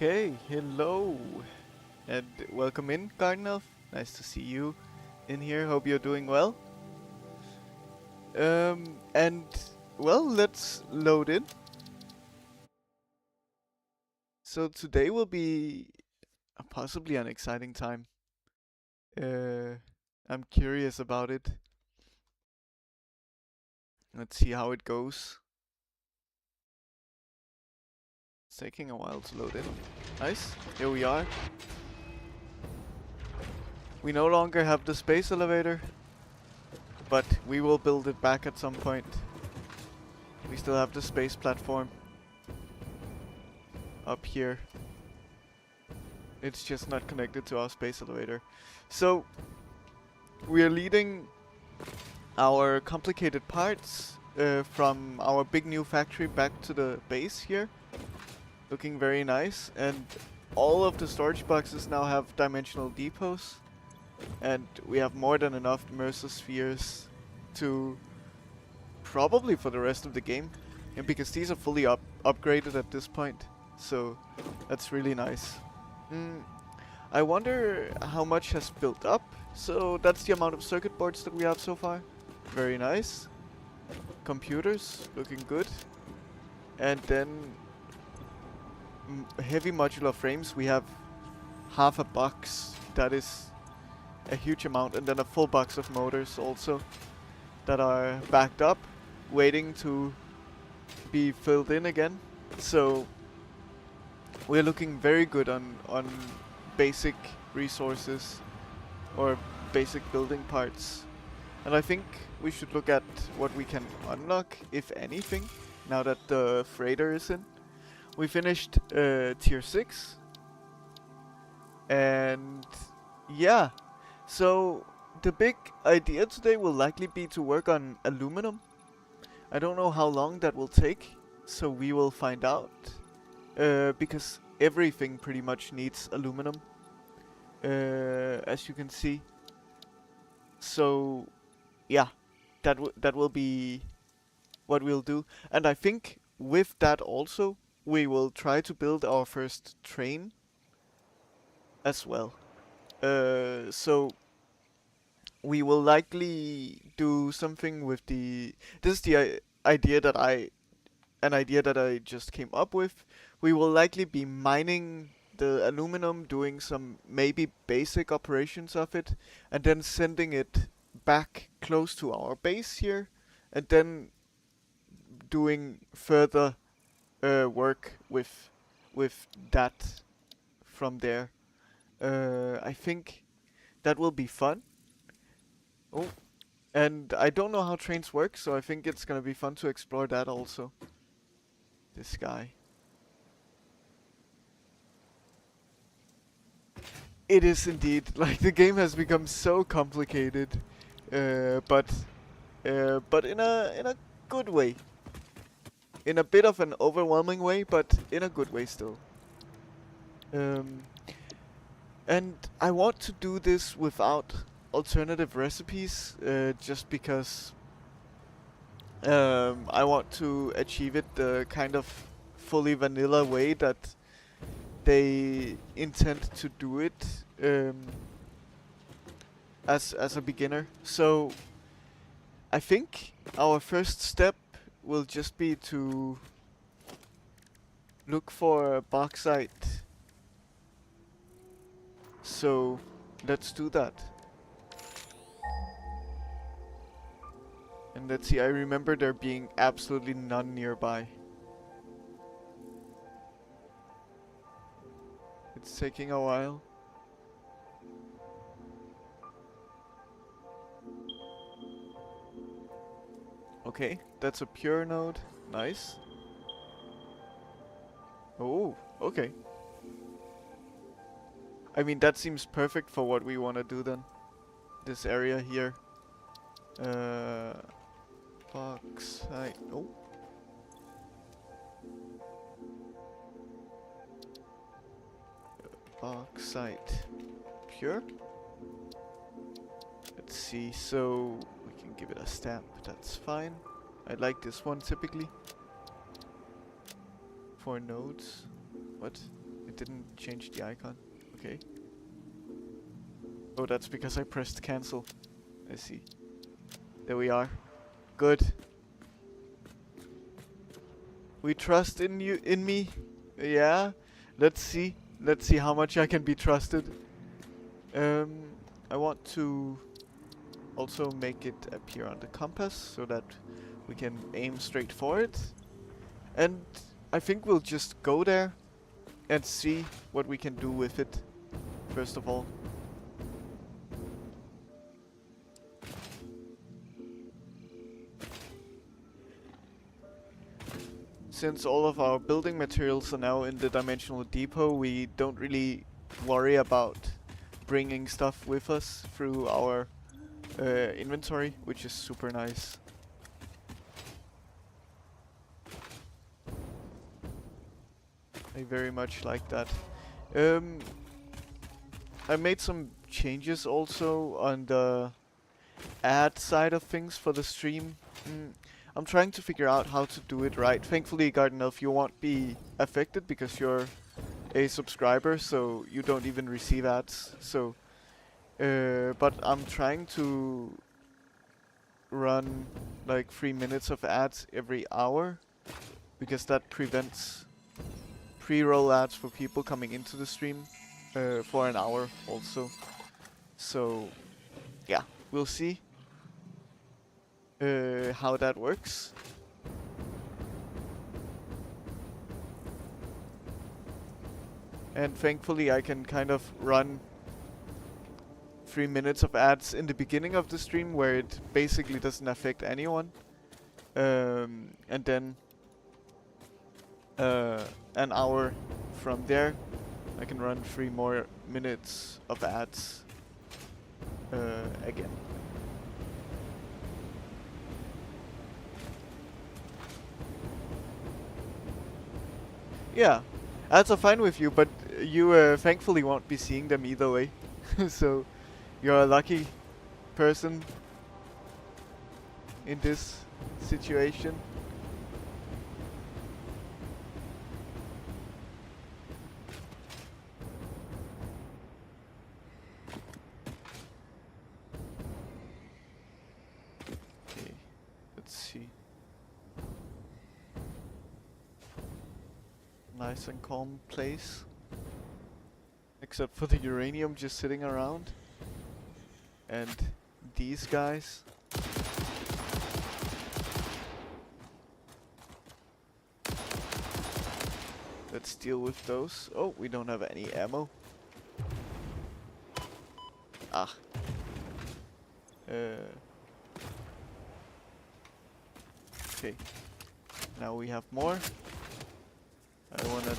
Okay, hello and welcome in, Garden Elf. Nice to see you in here. Hope you're doing well. And well, let's load in. So today will be possibly an exciting time. Uh, I'm curious about it. Let's see how it goes. It's taking a while to load in. Nice. Here we are. We no longer have the space elevator, but we will build it back at some point. We still have the space platform up here. It's just not connected to our space elevator. So we are leading our complicated parts from our big new factory back to the base here. Looking very nice. And all of the storage boxes now have dimensional depots. And we have more than enough mesospheres to probably for the rest of the game. And because these are fully upgraded at this point. So that's really nice. I wonder how much has built up. So that's the amount of circuit boards that we have so far. Very nice. Computers, looking good. And then heavy modular frames, we have half a box. That is a huge amount. And then a full box of motors also that are backed up, waiting to be filled in again. So we're looking very good on basic resources or basic building parts. And I think we should look at what we can unlock, if anything, now that the freighter is in. We finished tier 6. And yeah, so the big idea today will likely be to work on aluminum. I don't know how long that will take, so we will find out. Because everything pretty much needs aluminum, as you can see. So, yeah, that will be what we'll do. And I think with that also, we will try to build our first train as well. So we will likely do something with the. This is the idea that an idea that I just came up with. We will likely be mining the aluminum, doing some maybe basic operations of it, and then sending it back close to our base here, and then doing further work with that from there. I think that will be fun. Oh, and I don't know how trains work, so I think it's gonna be fun to explore that also. This guy. It is indeed. Like, the game has become so complicated, but in a good way. In a bit of an overwhelming way, but in a good way still. And I want to do this without alternative recipes, just because I want to achieve it the kind of fully vanilla way that they intend to do it as a beginner. So I think our first step will just be to look for bauxite. So let's do that. And let's see, I remember there being absolutely none nearby. It's taking a while. Okay, that's a pure node. Nice. Oh, okay. I mean, that seems perfect for what we want to do then. This area here. Bauxite. Oh. Bauxite. Pure? Let's see, so we can give it a stamp, that's fine. I like this one typically. For nodes. What? It didn't change the icon. Okay. Oh, that's because I pressed cancel. I see. There we are. Good. We trust in you, in me. Yeah. Let's see. Let's see how much I can be trusted. I want to also make it appear on the compass so that we can aim straight for it. And I think we'll just go there and see what we can do with it, first of all. Since all of our building materials are now in the dimensional depot, we don't really worry about bringing stuff with us through our inventory, which is super nice. I very much like that. I made some changes also on the ad side of things for the stream. I'm trying to figure out how to do it right. Thankfully, Garden Elf, you won't be affected because you're a subscriber, so you don't even receive ads. So, but I'm trying to run like 3 minutes of ads every hour because that prevents pre-roll ads for people coming into the stream for an hour also. So, yeah, we'll see how that works. And thankfully I can kind of run 3 minutes of ads in the beginning of the stream where it basically doesn't affect anyone. And then an hour from there I can run 3 more minutes of ads again. Yeah, ads are fine with you, but you thankfully won't be seeing them either way. So you're a lucky person in this situation. Okay, let's see. Nice and calm place. Except for the uranium just sitting around. And these guys. Let's deal with those. Oh, we don't have any ammo. Ah. Okay. Now we have more. I wanna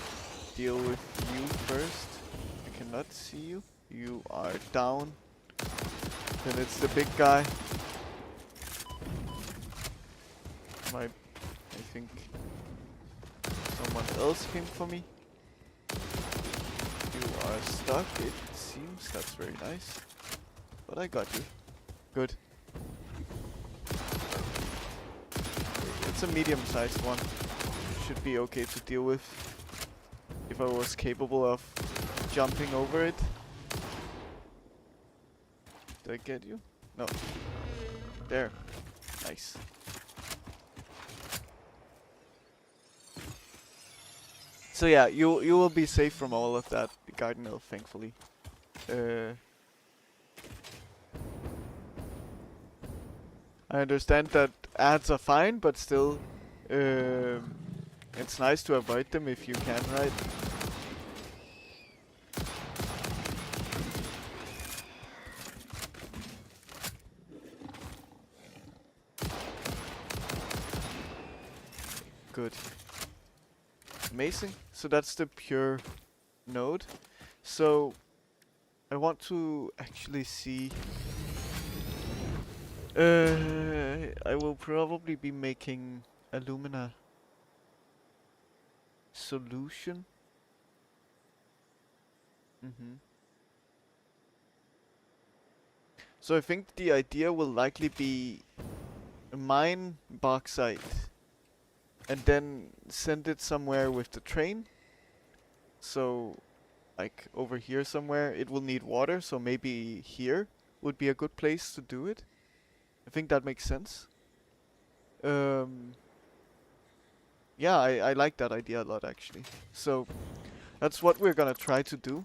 deal with you first. I cannot see you. You are down. Then it's the big guy. I think someone else came for me. You are stuck, it seems. That's very nice. But I got you. Good. It's a medium-sized one. Should be okay to deal with. If I was capable of jumping over it. Did I get you? No. There. Nice. So yeah, you will be safe from all of that, the Garden Elf, thankfully. I understand that ads are fine, but still, it's nice to avoid them if you can, right? Good. Amazing. So that's the pure node. So I want to actually see. I will probably be making alumina solution. So I think the idea will likely be mine bauxite and then send it somewhere with the train So, like over here somewhere, it will need water. So maybe here would be a good place to do it. I think that makes sense. Um, yeah, I like that idea a lot actually. So that's what we're gonna try to do.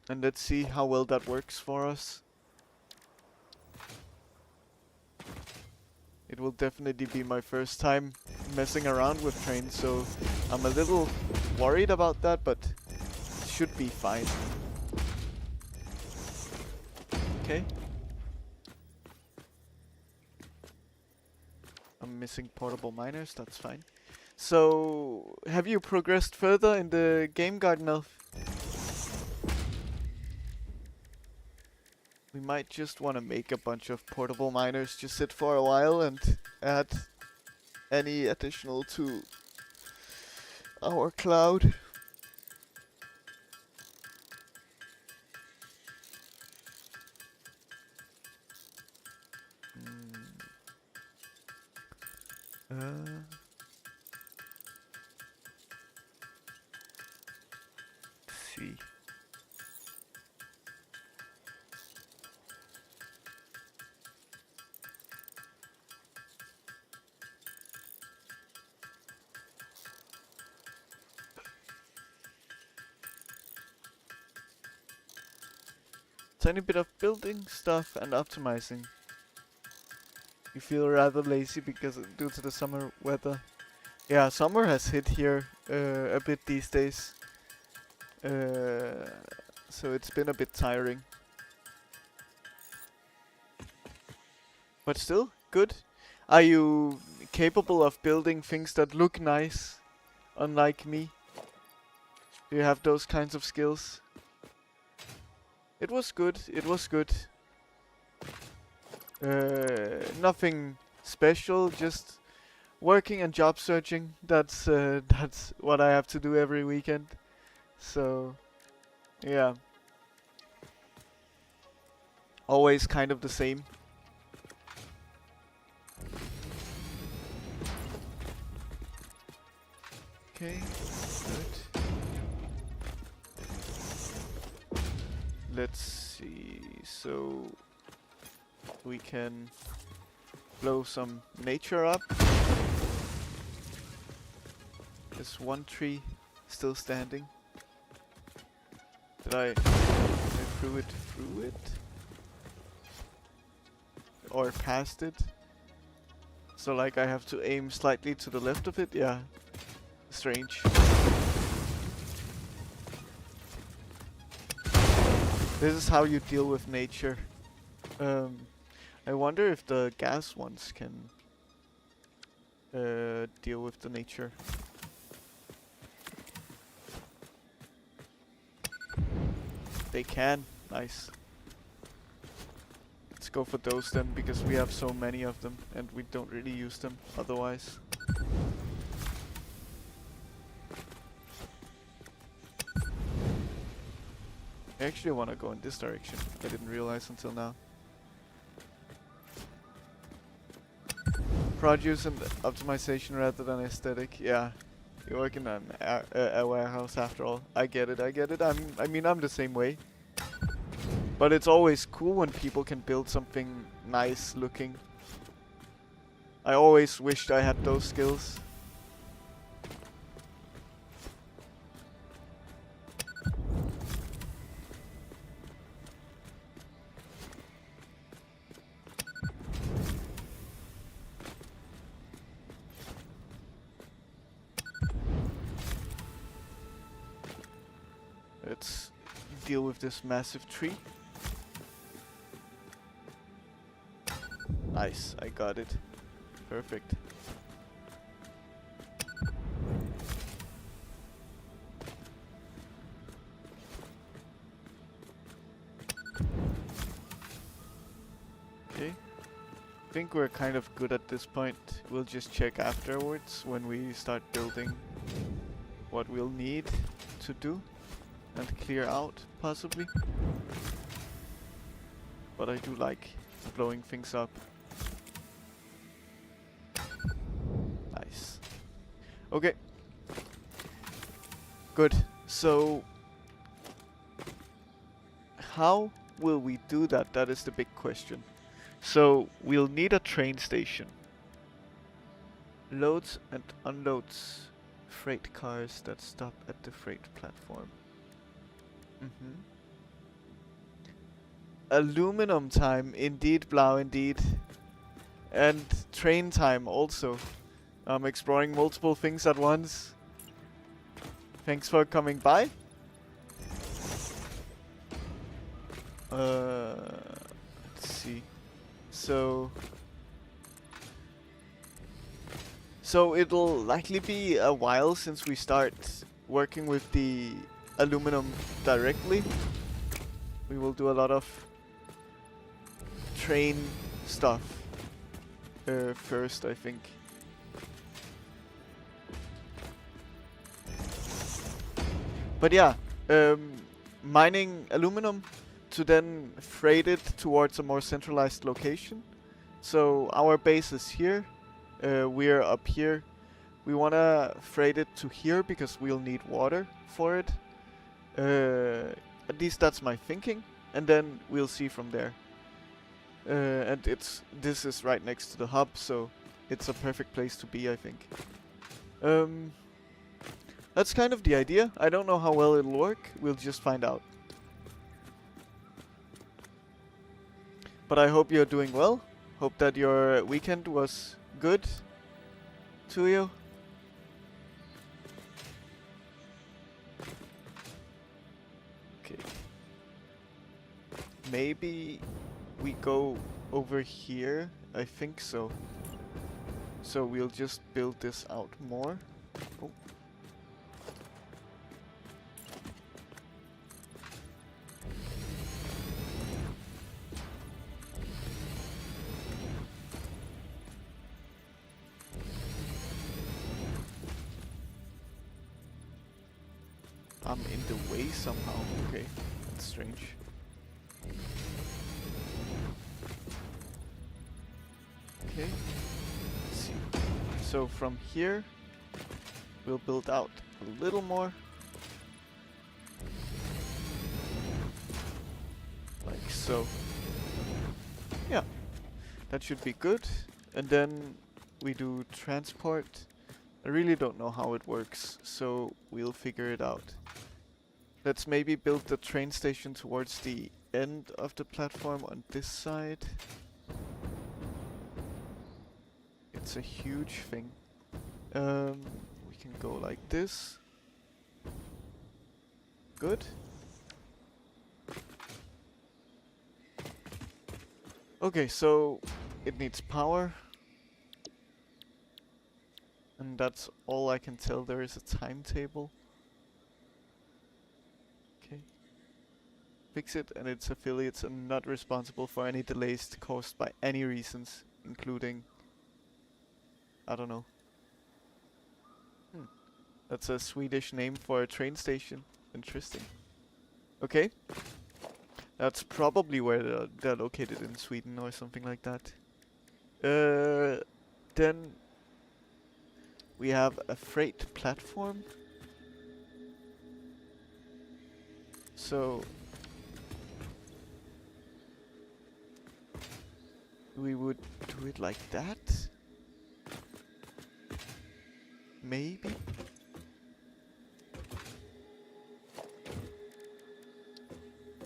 And let's see how well that works for us. It will definitely be my first time messing around with trains, so I'm a little worried about that, but it should be fine. Okay. I'm missing portable miners, that's fine. So, have you progressed further in the game, Garden Elf? We might just want to make a bunch of portable miners, just sit for a while and add any additional to our cloud. Uh, let's see. Tiny bit of building stuff and optimizing. You feel rather lazy because due to the summer weather. Yeah, summer has hit here a bit these days. So it's been a bit tiring. But still, good. Are you capable of building things that look nice, unlike me? Do you have those kinds of skills? It was good, it was good. Nothing special, just working and job searching. That's that's what I have to do every weekend. So, yeah. Always kind of the same. Okay, good. Let's see. So we can blow some nature up. There's one tree still standing. Did I threw it through it? Or past it? So like I have to aim slightly to the left of it? Yeah. Strange. This is how you deal with nature. I wonder if the gas ones can deal with the nature. They can. Nice. Let's go for those then, because we have so many of them and we don't really use them otherwise. I actually want to go in this direction. I didn't realize until now. Produce and optimization rather than aesthetic. Yeah, you're working on a warehouse after all. I get it, I get it. I mean, I'm the same way. But it's always cool when people can build something nice looking. I always wished I had those skills. Let's deal with this massive tree. Nice, I got it. Perfect. Okay. I think we're kind of good at this point. We'll just check afterwards when we start building what we'll need to do and clear out, possibly. But I do like blowing things up. Nice. Okay. Good. So how will we do that? That is the big question. So we'll need a train station. Loads and unloads freight cars that stop at the freight platform. Aluminum time, indeed, Blau, indeed. And train time also. I'm exploring multiple things at once. Thanks for coming by. Let's see. So it'll likely be a while since we start working with the aluminum directly. We will do a lot of train stuff first, I think. But yeah, mining aluminum to then freight it towards a more centralized location. So our base is here. We're up here. We want to freight it to here because we'll need water for it. At least that's my thinking. And then we'll see from there. And this is right next to the hub, so it's a perfect place to be, I think. That's kind of the idea. I don't know how well it'll work. We'll just find out. But I hope you're doing well. Hope that your weekend was good to you. Okay. Maybe we go over here. I think so. So we'll just build this out more. Oh. I'm in the way somehow. Okay, that's strange. Okay, let's see. So from here, we'll build out a little more. Like so. Yeah, that should be good. And then we do transport. I really don't know how it works, so we'll figure it out. Let's maybe build the train station towards the end of the platform on this side. It's a huge thing. We can go like this. Good. Okay, so it needs power. And that's all I can tell. There is a timetable. Okay. Fix it and its affiliates are not responsible for any delays caused by any reasons, including... I don't know. That's a Swedish name for a train station. Interesting. Okay. That's probably where they're located in Sweden or something like that. Then we have a freight platform. So we would do it like that. Maybe.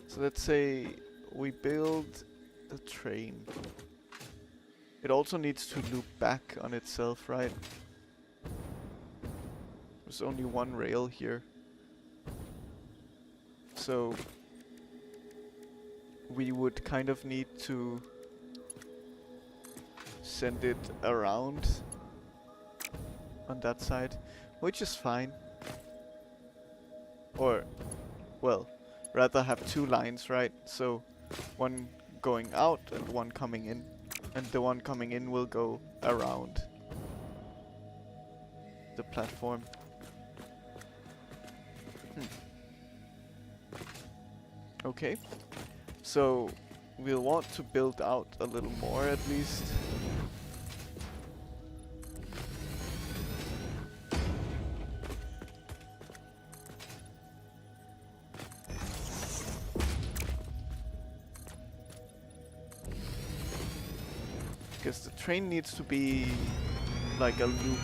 So let's say we build the train. It also needs to loop back on itself, right? There's only one rail here. So we would kind of need to send it around on that side, which is fine. Or, well, rather have two lines, right? So one going out and one coming in. And the one coming in will go around the platform. Okay, so we'll want to build out a little more at least. guess the train needs to be like a loop.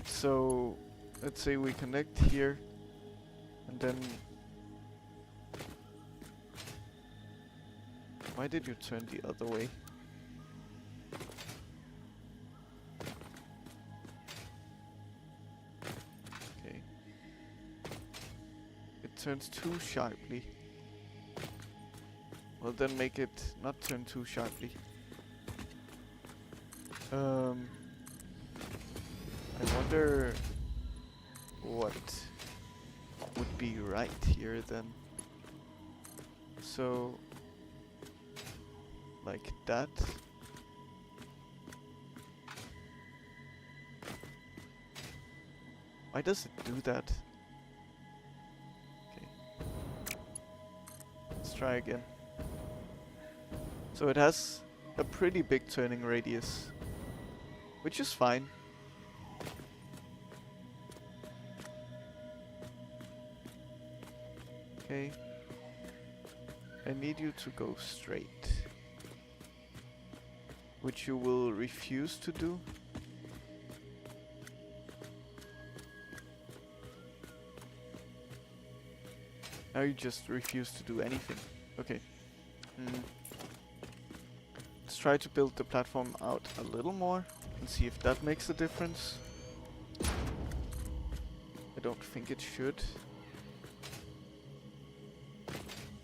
So let's say we connect here, and then why did you turn the other way? Okay. It turns too sharply. Well, then make it not turn too sharply. I wonder what would be right here then. So, like that. Why does it do that? Okay. Let's try again. So it has a pretty big turning radius, which is fine. Okay. I need you to go straight, which you will refuse to do. Now you just refuse to do anything. Okay. Let's try to build the platform out a little more and see if that makes a difference. I don't think it should,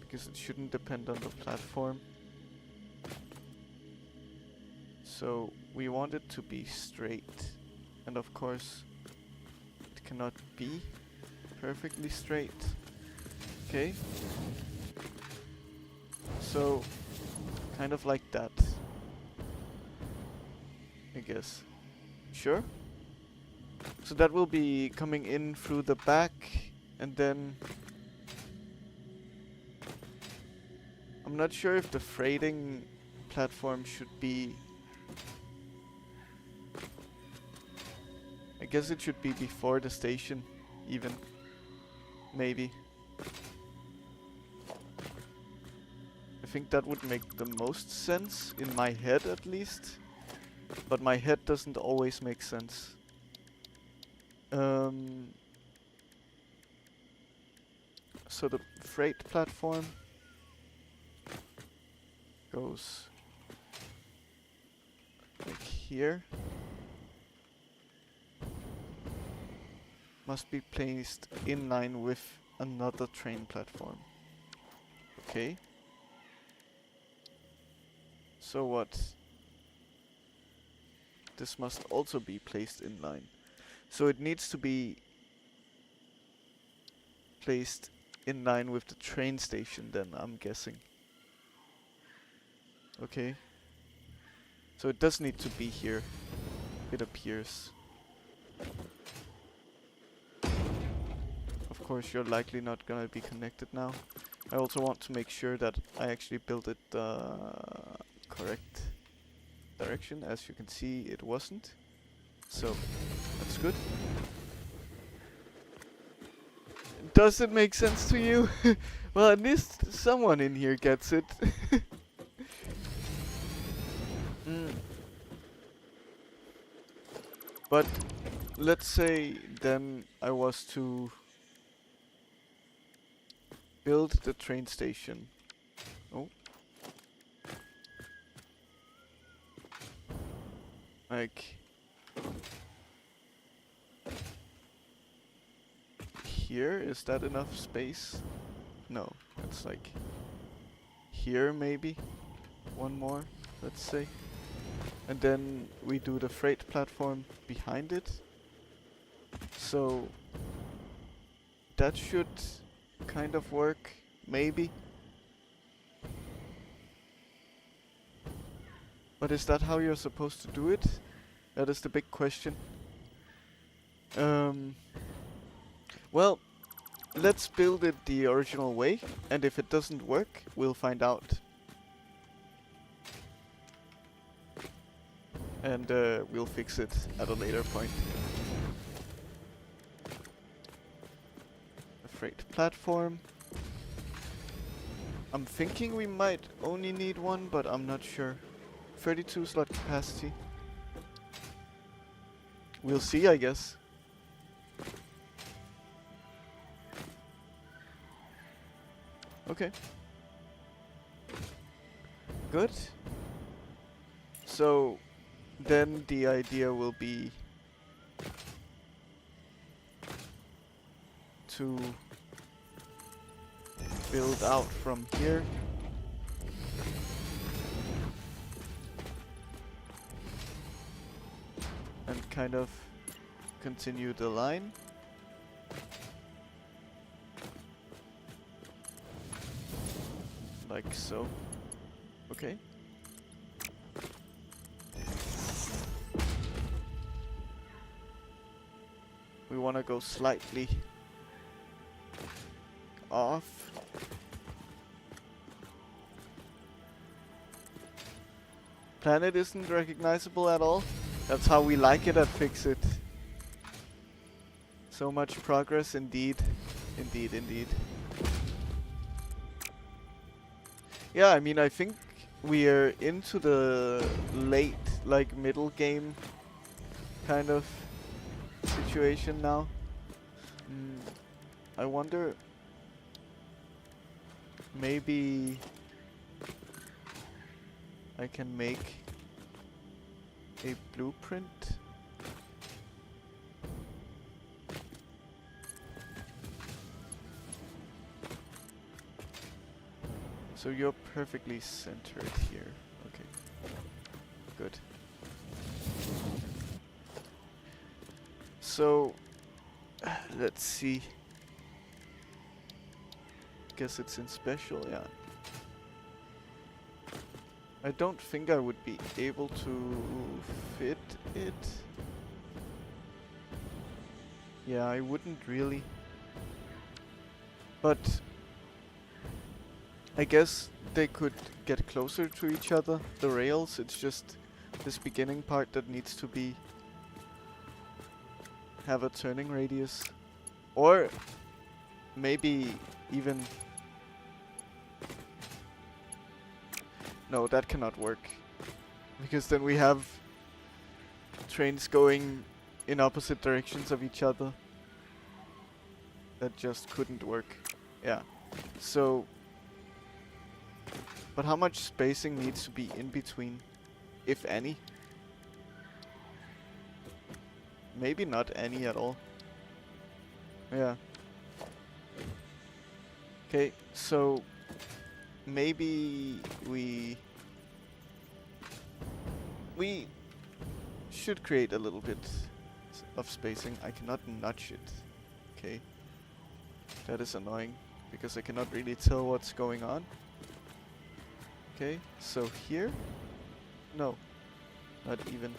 because it shouldn't depend on the platform. So we want it to be straight, and of course it cannot be perfectly straight. Okay, so kind of like that, I guess. Sure. So that will be coming in through the back, and then I'm not sure if the freighting platform should be, I guess it should be before the station even, maybe. I think that would make the most sense in my head at least, but my head doesn't always make sense. So the freight platform goes like here. Must be placed in line with another train platform. Okay. So what? This must also be placed in line. So it needs to be placed in line with the train station then, I'm guessing. Okay. So it does need to be here, it appears. Of course, you're likely not gonna be connected now. I also want to make sure that I actually built it the correct direction. As you can see, it wasn't. So, that's good. Does it make sense to you? Well, at least someone in here gets it. But let's say then I was to build the train station. Oh. Like here, is that enough space? No, it's like here maybe. One more, let's say. And then we do the freight platform behind it. So that should kind of work, maybe. But is that how you're supposed to do it? That is the big question. Well, let's build it the original way, and if it doesn't work, we'll find out. And we'll fix it at a later point. A freight platform. I'm thinking we might only need one, but I'm not sure. 32 slot capacity. We'll see, I guess. Okay. Good. So then the idea will be to build out from here. And kind of continue the line. Like so. Okay. We want to go slightly off. Planet isn't recognizable at all. That's how we like it at Fixit. So much progress indeed. Indeed, indeed. Yeah, I mean, I think we're into the late, like, middle game kind of situation now. I wonder, maybe I can make a blueprint. So you're perfectly centered here. Okay. Good. So let's see. Guess it's in special, yeah. I don't think I would be able to fit it. Yeah, I wouldn't really. But I guess they could get closer to each other, the rails. It's just this beginning part that needs to be have a turning radius. Or maybe even... No, that cannot work. Because then we have trains going in opposite directions of each other. That just couldn't work. Yeah. So... But how much spacing needs to be in between, if any? Maybe not any at all. Yeah. Okay, so maybe we should create a little bit of spacing. I cannot nudge it. Okay. That is annoying because I cannot really tell what's going on. Okay, so here? No, not even.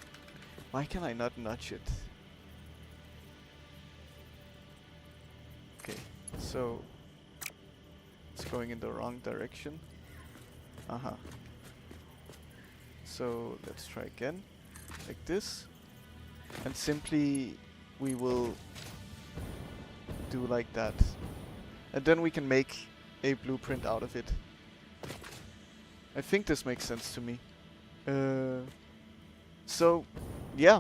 Why can I not nudge it? Okay, so it's going in the wrong direction. So let's try again, like this. And simply we will do like that. And then we can make a blueprint out of it. I think this makes sense to me. So, yeah.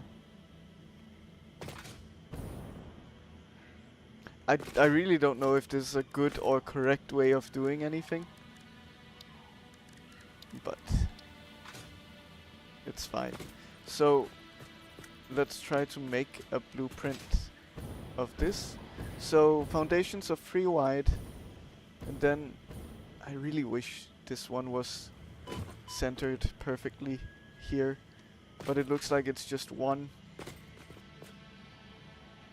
I really don't know if this is a good or correct way of doing anything. But it's fine. So, let's try to make a blueprint of this. So, foundations of 3 wide. And then, I really wish this one was centered perfectly here, but it looks like it's just one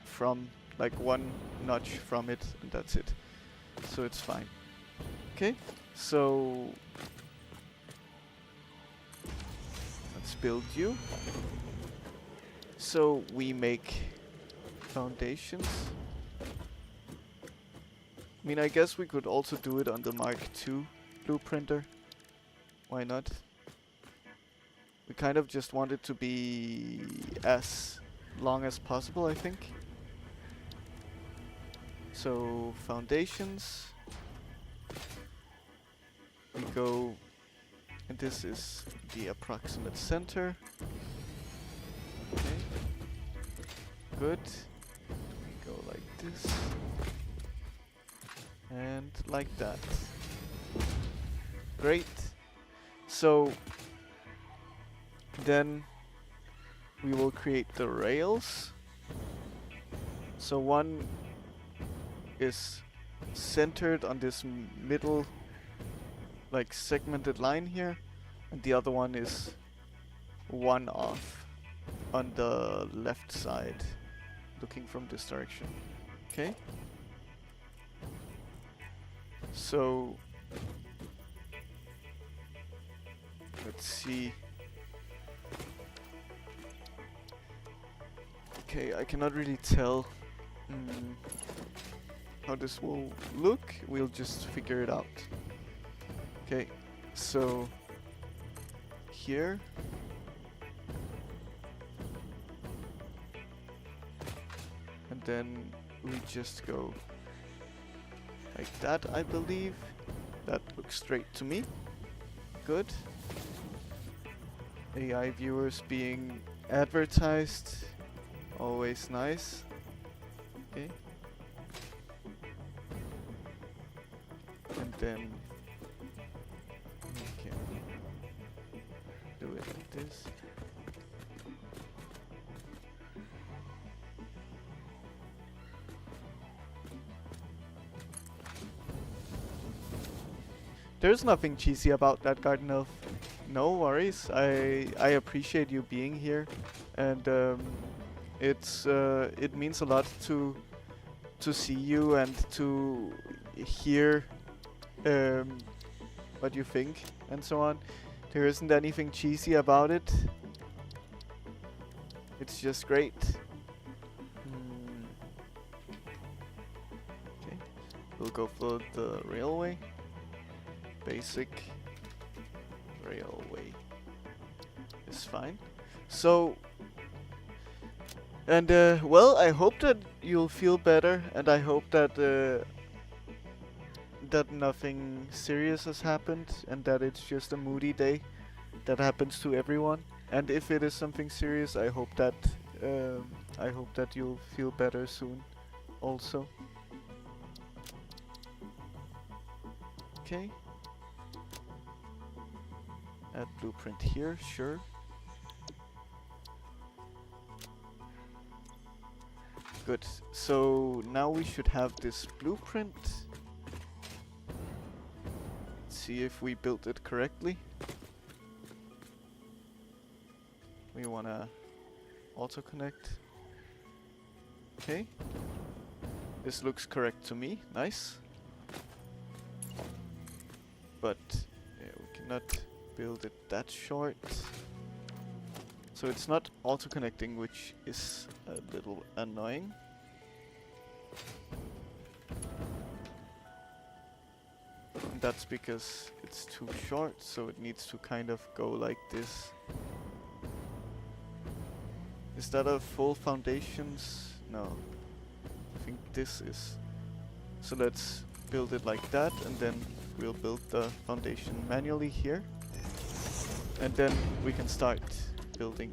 from, like one notch from it, and that's it. So it's fine. Okay, so let's build you. So we make foundations. I mean, I guess we could also do it on the Mark II blueprinter. Why not? We kind of just want it to be as long as possible, I think. So, foundations. We go And this is the approximate center. Okay. Good. We go like this. And like that. Great. So then we will create the rails. So one is centered on this middle, like segmented line here, and the other one is one off on the left side, looking from this direction. Okay. So let's see. Okay, I cannot really tell how this will look. We'll just figure it out. Okay, so here. And then we just go like that, I believe. That looks straight to me. Good. AI viewers being advertised. Always nice. Okay. And then we can do it like this. There's nothing cheesy about that, Garden Elf. No worries. I appreciate you being here, and it means a lot to see you and to hear what you think and so on. There isn't anything cheesy about it. It's just great. Okay, we'll go for the railway. Basic railway is fine. So, and well, I hope that you'll feel better, and I hope that that nothing serious has happened, and that it's just a moody day that happens to everyone. And if it is something serious, I hope that you'll feel better soon, also. Okay. Add blueprint here, sure. Good. So now we should have this blueprint. Let's see if we built it correctly. We wanna auto-connect. Okay. This looks correct to me. Nice. But yeah, we cannot build it that short. So it's not auto-connecting, which is a little annoying. And that's because it's too short, so it needs to kind of go like this. Is that a full foundations? No. I think this is. So let's build it like that, and then we'll build the foundation manually here. And then we can start building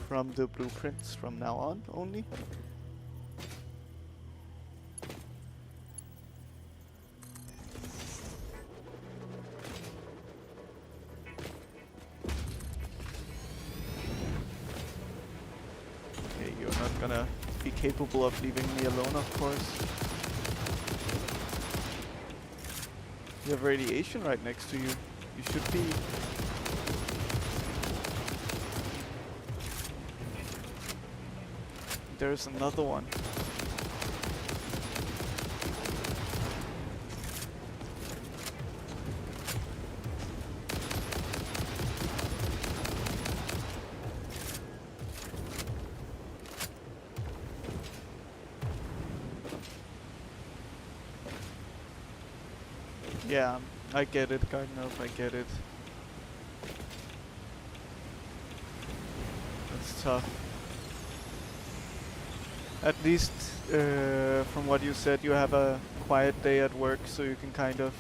from the blueprints from now on only. Okay, you're not gonna be capable of leaving me alone, of course. You have radiation right next to you. You should be. There's another one. Yeah, I get it, Garden Elf, I get it. That's tough. At least, from what you said, you have a quiet day at work, so you can kind of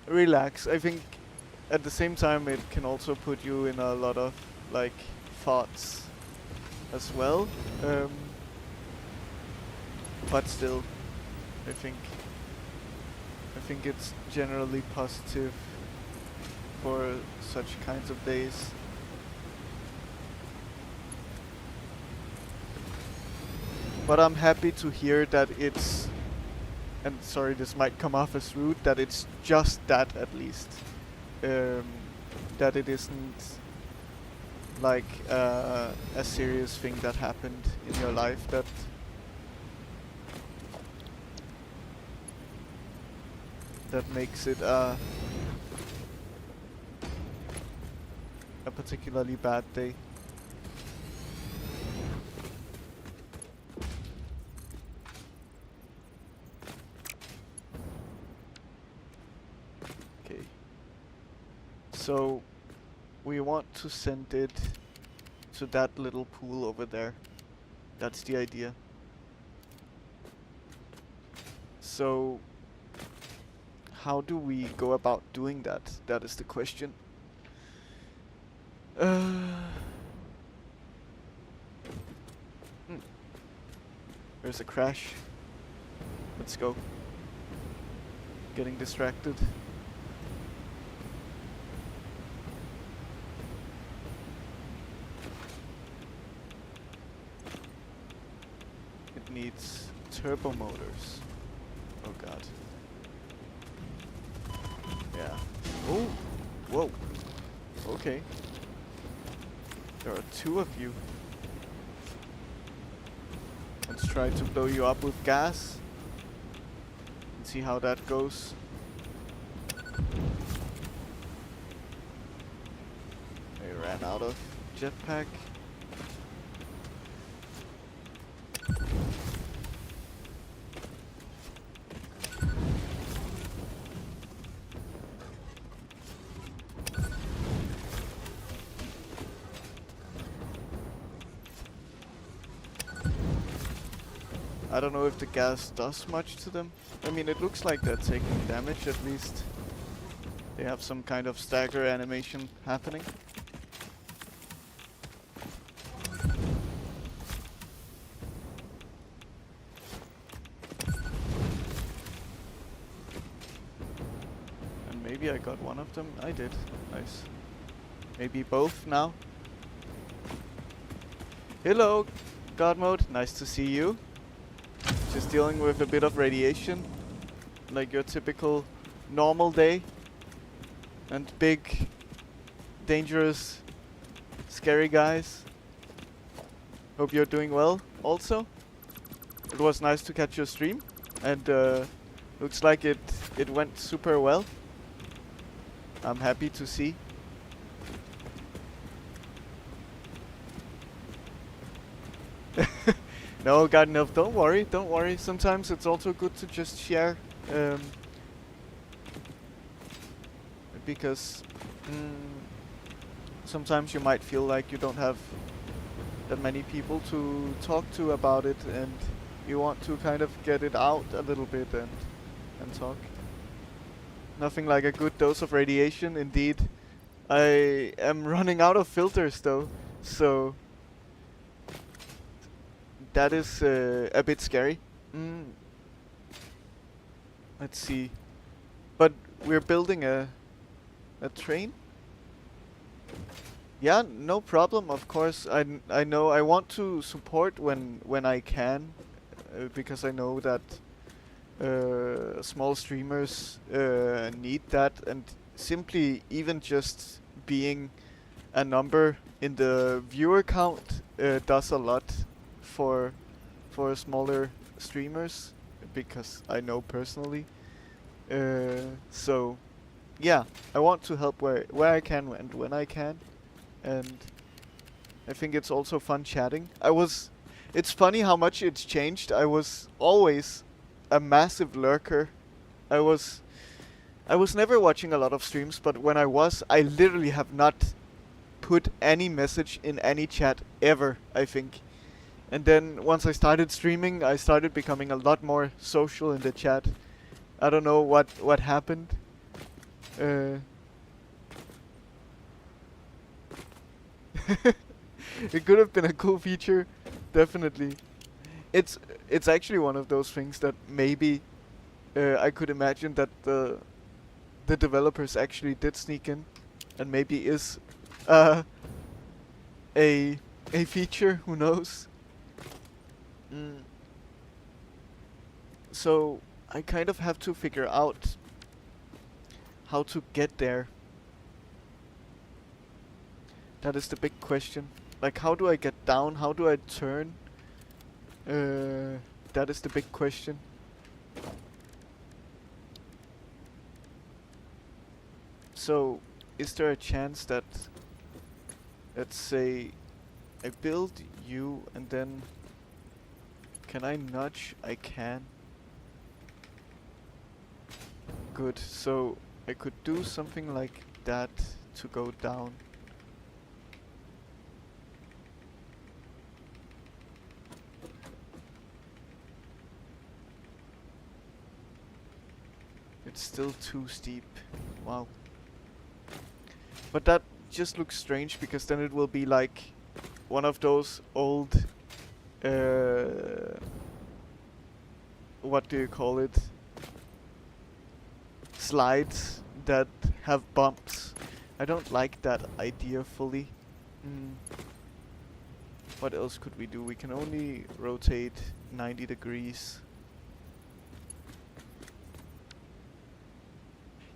relax. I think at the same time, it can also put you in a lot of like thoughts as well. Um, but still, I think it's generally positive for such kinds of days. But I'm happy to hear that it's, and sorry this might come off as rude, that it's just that at least. That it isn't like a serious thing that happened in your life that makes it a particularly bad day. Okay. So we want to send it to that little pool over there. That's the idea. So how do we go about doing that? That is the question. There's a crash. Let's go. Getting distracted. It needs turbo motors. Oh god. Yeah. Oh! Whoa. Okay. There are two of you. Let's try to blow you up with gas. And see how that goes. I ran out of jetpack. I don't know if the gas does much to them. I mean, it looks like they're taking damage at least. They have some kind of stagger animation happening. And maybe I got one of them. I did. Nice. Maybe both now. Hello, God mode. Nice to see you. Just dealing with a bit of radiation, like your typical normal day. And big, dangerous, scary guys. Hope you're doing well also. It was nice to catch your stream, and looks like it went super well. I'm happy to see. No, God, no, don't worry, don't worry. Sometimes it's also good to just share, because sometimes you might feel like you don't have that many people to talk to about it, and you want to kind of get it out a little bit and talk. Nothing like a good dose of radiation, indeed. I am running out of filters though, so that is a bit scary. Let's see. But we're building a train? Yeah, no problem, of course. I know I want to support when I can, because I know that small streamers need that, and simply even just being a number in the viewer count does a lot for smaller streamers, because I know personally. So yeah, I want to help where I can and when I can, and I think it's also fun chatting. It's funny how much it's changed. I was always a massive lurker. I was never watching a lot of streams, but when I was, I literally have not put any message in any chat ever, I think. And then once I started streaming, I started becoming a lot more social in the chat. I don't know what happened. It could have been a cool feature, definitely. It's it's actually one of those things that maybe I could imagine that the developers actually did sneak in, and maybe is uh, a a feature. Who knows? Mm. So I kind of have to figure out how to get there. That is the big question. Like, how do I get down? How do I turn? That is the big question. So, is there a chance that, let's say, I build you and then can I nudge? I can. Good. So I could do something like that to go down. It's still too steep. Wow. But that just looks strange because then it will be like one of those old what do you call it? Slides that have bumps. I don't like that idea fully. Mm. What else could we do? We can only rotate 90 degrees.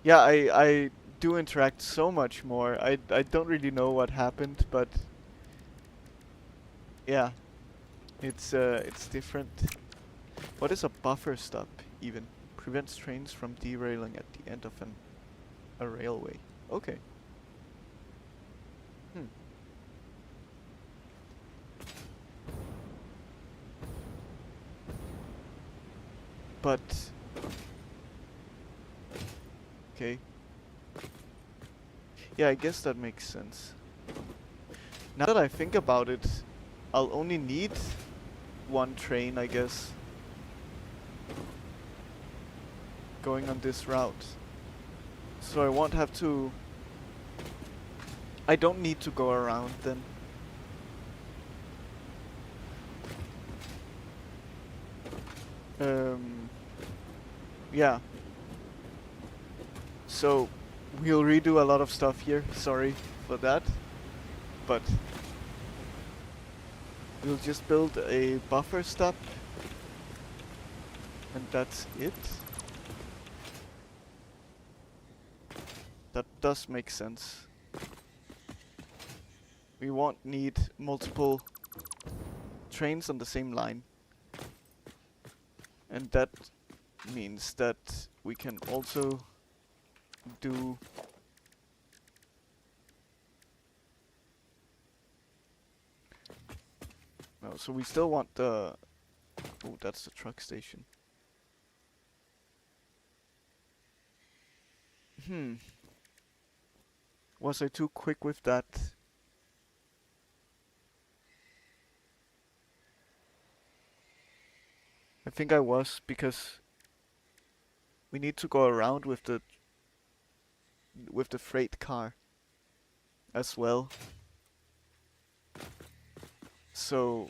Yeah, I do interact so much more. I don't really know what happened, but yeah, it's different. What is a buffer stop even? Prevents trains from derailing at the end of a railway. Okay. Hmm. But okay. Yeah, I guess that makes sense. Now that I think about it, I'll only need one train, I guess, going on this route. So I won't have to... I don't need to go around then. Yeah. So we'll redo a lot of stuff here. Sorry for that. But we'll just build a buffer stop. And that's it. That does make sense. We won't need multiple trains on the same line. And that means that we can also do no, so we still want the oh, that's the truck station. Was I too quick with that? I think I was, because we need to go around with the freight car as well. So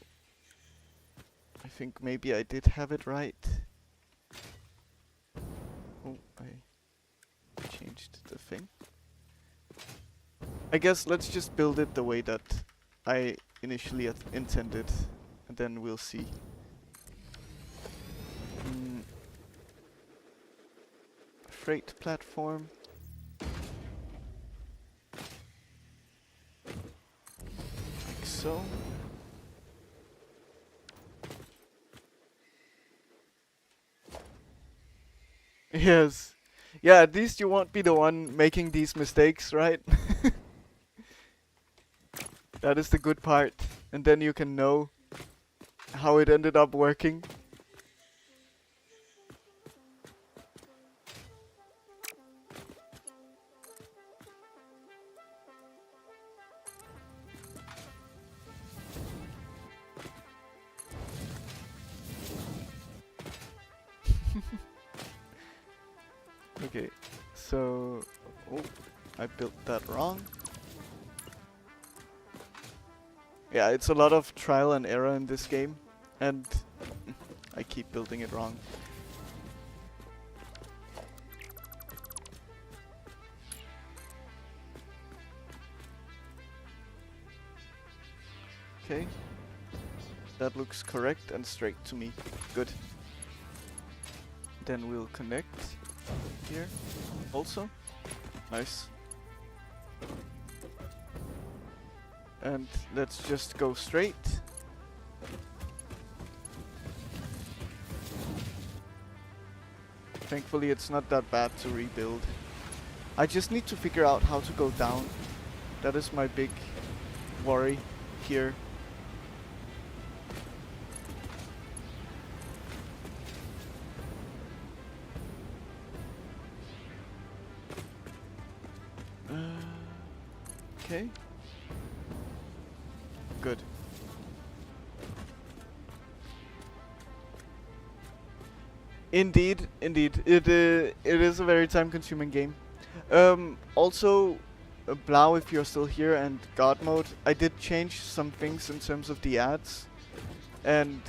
I think maybe I did have it right. Oh, I changed the thing. I guess let's just build it the way that I initially intended, and then we'll see. Freight platform. Like so. Yes. Yeah, at least you won't be the one making these mistakes, right? That is the good part. And then you can know how it ended up working. Okay, so... Oh, I built that wrong. Yeah, it's a lot of trial and error in this game, and I keep building it wrong. Okay. That looks correct and straight to me. Good. Then we'll connect here also. Nice. And let's just go straight. Thankfully it's not that bad to rebuild. I just need to figure out how to go down. That is my big worry here. Okay. Good. Indeed, indeed. It is a very time-consuming game. Also, Blau, if you're still here, and God mode, I did change some things in terms of the ads, and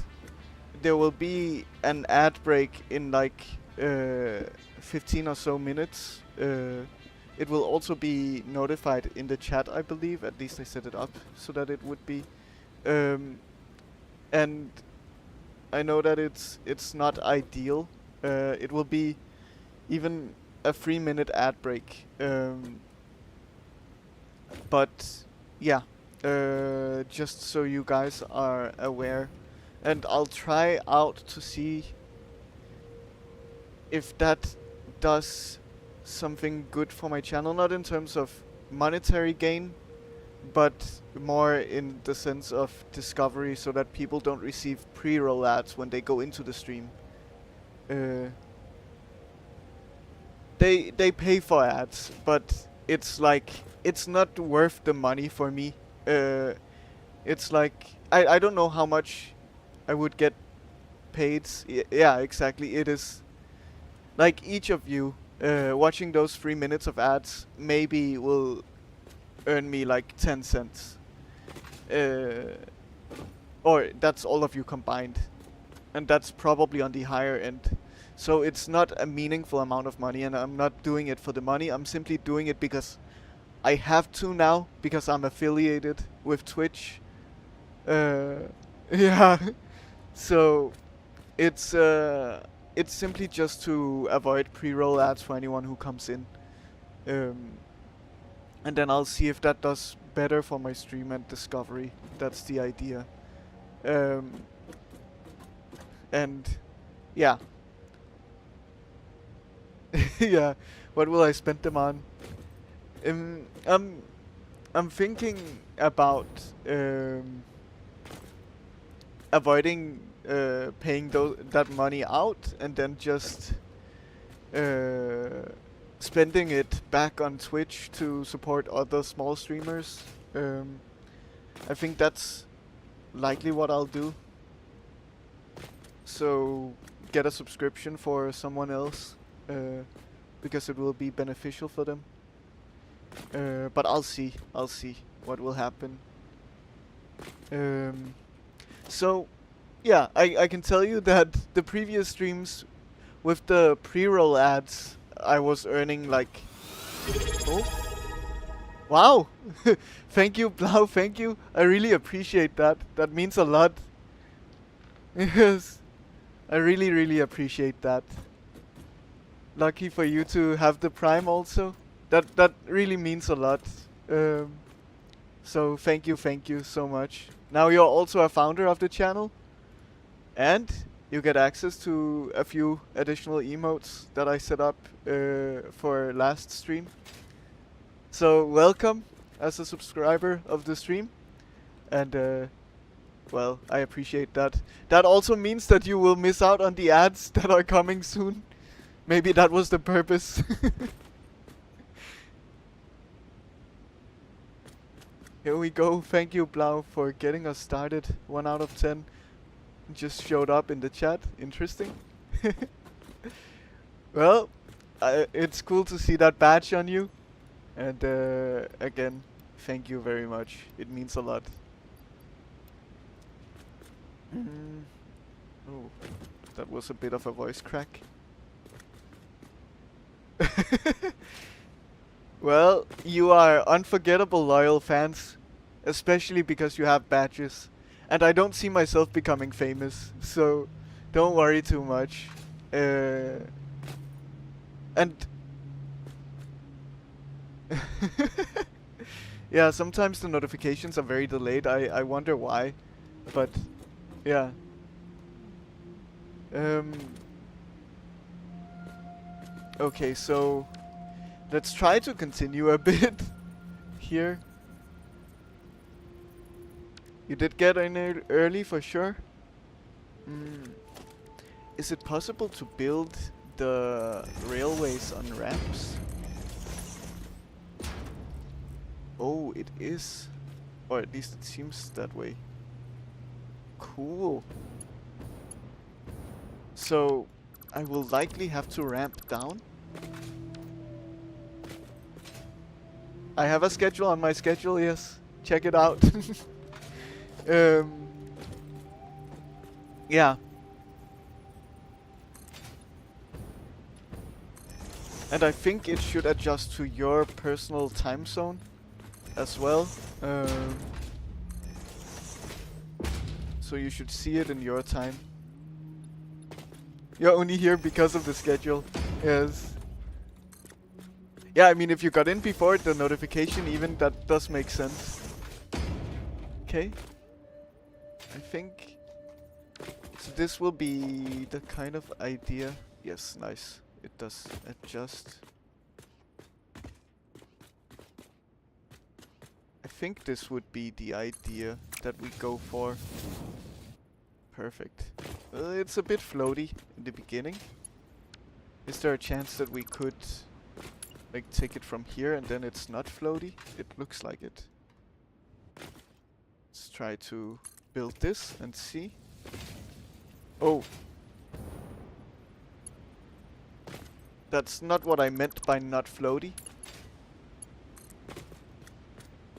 there will be an ad break in like 15 or so minutes. It will also be notified in the chat, I believe. At least I set it up so that it would be. And I know that it's not ideal. It will be even a 3-minute ad break. But yeah, just so you guys are aware, and I'll try out to see if that does something good for my channel, not in terms of monetary gain, but more in the sense of discovery, so that people don't receive pre-roll ads when they go into the stream. They pay for ads, but it's like it's not worth the money for me. It's like I don't know how much I would get paid. Yeah, exactly. It is like each of you watching those 3 minutes of ads maybe will earn me like 10 cents. Or that's all of you combined. And that's probably on the higher end. So it's not a meaningful amount of money, and I'm not doing it for the money. I'm simply doing it because I have to now, because I'm affiliated with Twitch. Yeah. So it's simply just to avoid pre-roll ads for anyone who comes in. And then I'll see if that does better for my stream and discovery. That's the idea. And yeah. Yeah. What will I spend them on? I'm thinking about avoiding paying that money out, and then just spending it back on Twitch to support other small streamers. I think that's likely what I'll do. So get a subscription for someone else, because it will be beneficial for them. But I'll see what will happen. So yeah, I can tell you that the previous streams with the pre-roll ads, I was earning like... Oh! Wow! Thank you, Blau, thank you. I really appreciate that. That means a lot. Yes. I really, really appreciate that. Lucky for you to have the Prime also. That really means a lot. So thank you so much. Now you're also a founder of the channel, and you get access to a few additional emotes that I set up for last stream. So welcome as a subscriber of the stream, and well, I appreciate that. That also means that you will miss out on the ads that are coming soon. Maybe that was the purpose. Here we go. Thank you, Blau, for getting us started. 1 out of 10. Just showed up in the chat. Interesting. Well, it's cool to see that badge on you. And again, thank you very much. It means a lot. Mm. Oh, that was a bit of a voice crack. Well, you are unforgettable loyal fans, especially because you have badges. And I don't see myself becoming famous, so don't worry too much. And yeah, sometimes the notifications are very delayed. I wonder why, but yeah. Um. Okay, so let's try to continue a bit here. You did get in early for sure. Mm. Is it possible to build the railways on ramps? Oh, it is. Or at least it seems that way. Cool. So, I will likely have to ramp down. I have a schedule on my schedule, yes. Check it out. Yeah. And I think it should adjust to your personal time zone as well. So you should see it in your time. You're only here because of the schedule. Yes. Yeah, I mean, if you got in before the notification, even that does make sense. Okay. I think so this will be the kind of idea. Yes, nice. It does adjust. I think this would be the idea that we go for. Perfect. It's a bit floaty in the beginning. Is there a chance that we could like take it from here and then it's not floaty? It looks like it. Let's try to build this and see. Oh. That's not what I meant by not floaty.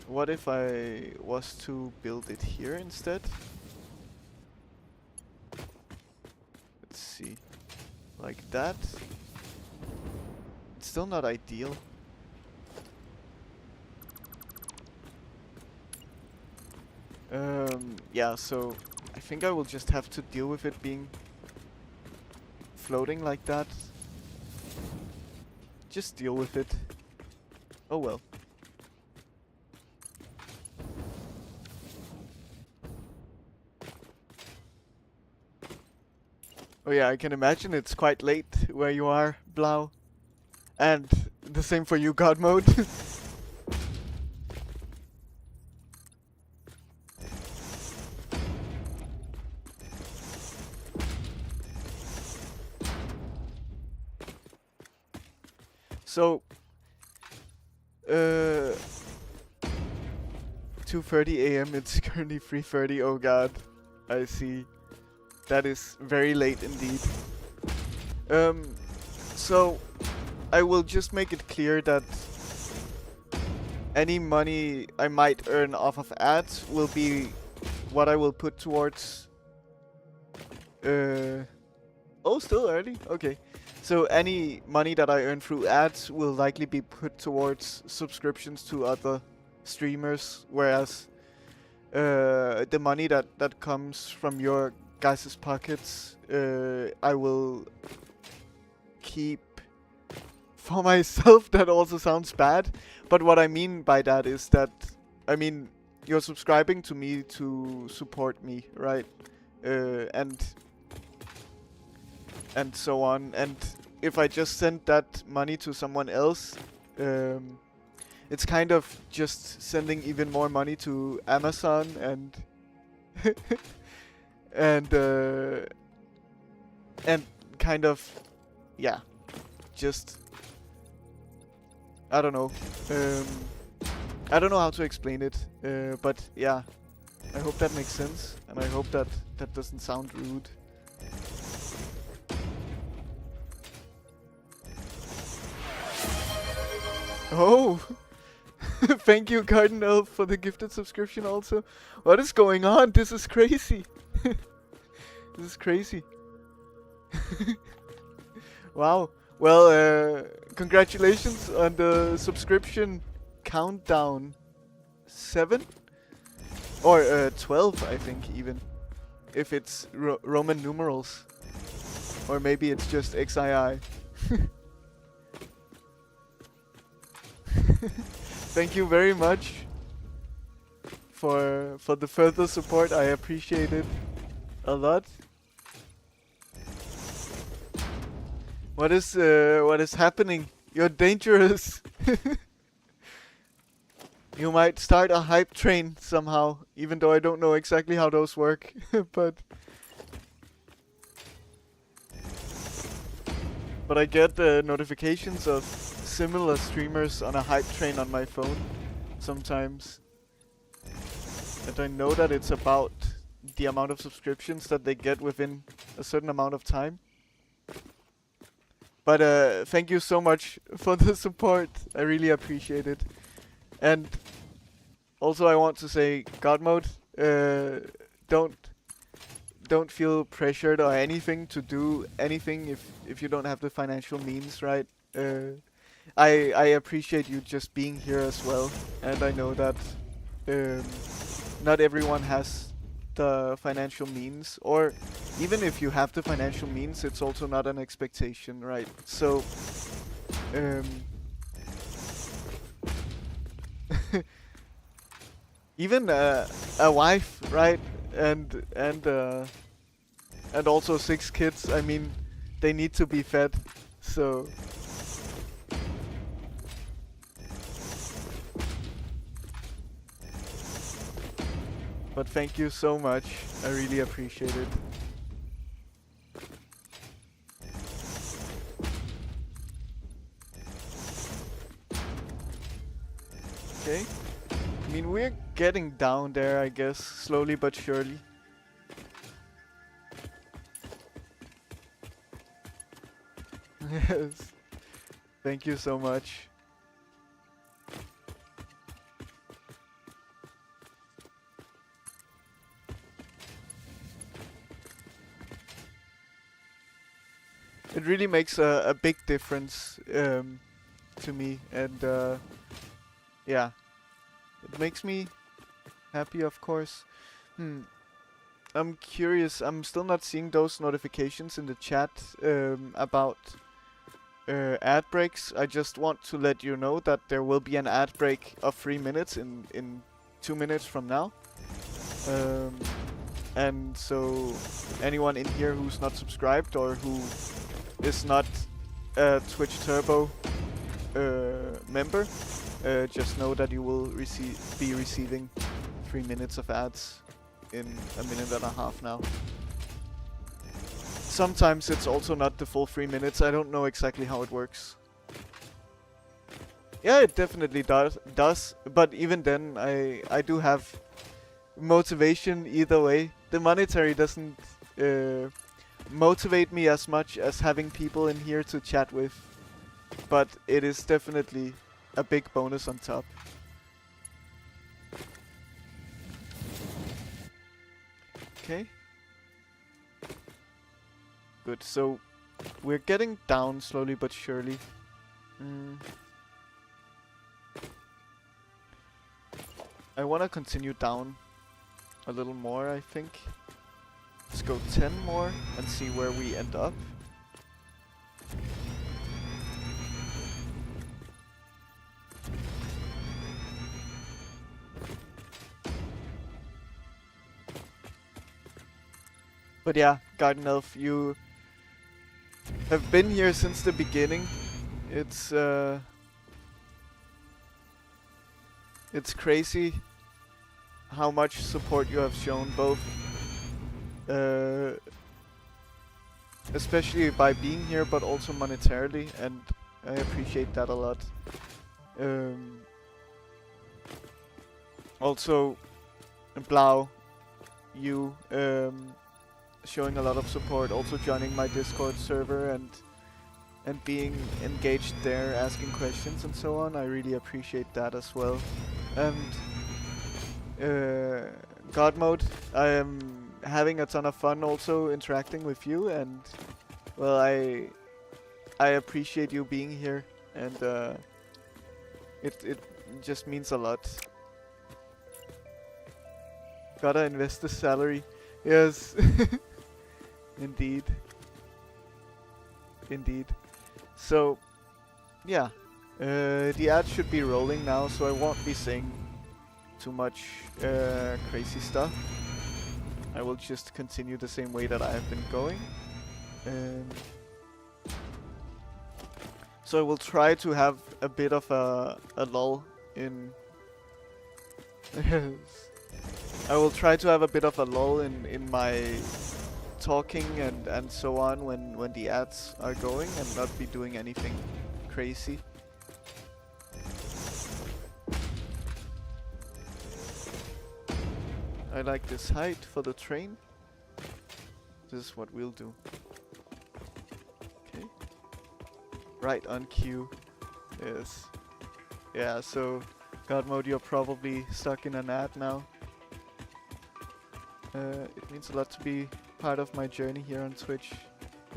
What if I was to build it here instead? Let's see. Like that. It's still not ideal. Yeah, so I think I will just have to deal with it being floating like that. Just deal with it. Oh well. Oh yeah, I can imagine it's quite late where you are, Blau. And the same for you, God Mode. So, 2:30 a.m. It's currently 3:30. Oh god, I see. That is very late indeed. So I will just make it clear that any money I might earn off of ads will be what I will put towards. Oh, still early. Okay. So any money that I earn through ads will likely be put towards subscriptions to other streamers, whereas the money that comes from your guys' pockets, I will keep for myself. That also sounds bad, but what I mean by that is that, I mean, you're subscribing to me to support me, right? And so on. And if I just send that money to someone else, it's kind of just sending even more money to Amazon and and kind of, yeah, just, I don't know. I don't know how to explain it, but yeah, I hope that makes sense, and I hope that that doesn't sound rude. Oh, thank you, Garden Elf, for the gifted subscription also. What is going on? This is crazy. This is crazy. Wow. Well, congratulations on the subscription countdown. 7? Or 12, I think, even. If it's Roman numerals. Or maybe it's just XII. Thank you very much for the further support. I appreciate it a lot. What is happening? You're dangerous. You might start a hype train somehow, even though I don't know exactly how those work. but I get notifications of similar streamers on a hype train on my phone sometimes. And I know that it's about the amount of subscriptions that they get within a certain amount of time. But thank you so much for the support. I really appreciate it. And also I want to say, God Mode, don't feel pressured or anything to do anything if you don't have the financial means, right? I appreciate you just being here as well, and I know that not everyone has the financial means, or even if you have the financial means, it's also not an expectation, right? So even a wife, right? And also 6 kids. I mean, they need to be fed. So but thank you so much. I really appreciate it. Okay. I mean, we're getting down there, I guess, slowly but surely. Yes. Thank you so much. It really makes a big difference to me, and yeah, it makes me happy, of course. I'm curious. I'm still not seeing those notifications in the chat about ad breaks. I just want to let you know that there will be an ad break of 3 minutes in 2 minutes from now. And so anyone in here who's not subscribed or who is not a Twitch Turbo member, just know that you will be receiving 3 minutes of ads in 1.5 minutes now. Sometimes it's also not the full 3 minutes. I don't know exactly how it works. Yeah, it definitely does. But even then, I do have motivation either way. The monetary doesn't motivate me as much as having people in here to chat with. But it is definitely a big bonus on top. Okay. Good, so we're getting down slowly but surely. I want to continue down a little more, I think. Let's go 10 more and see where we end up. But yeah, Garden Elf, you have been here since the beginning. It's crazy how much support you have shown, both especially by being here, but also monetarily, and I appreciate that a lot. Also, Blau, you showing a lot of support, also joining my Discord server and being engaged there, asking questions and so on. I really appreciate that as well. And God Mode, I am having a ton of fun also interacting with you, and well, I appreciate you being here, and it just means a lot. Gotta invest the salary. Yes. Indeed. Indeed. So, yeah. The ad should be rolling now, so I won't be saying too much crazy stuff. I will just continue the same way that I have been going. So I will try to have a bit of a lull in... I will try to have a bit of a lull in my talking and so on when the ads are going, and not be doing anything crazy. I like this height for the train. This is what we'll do. Okay. Right on cue. Yes. Yeah, so God mode, you're probably stuck in an ad now. It means a lot to be part of my journey here on Twitch.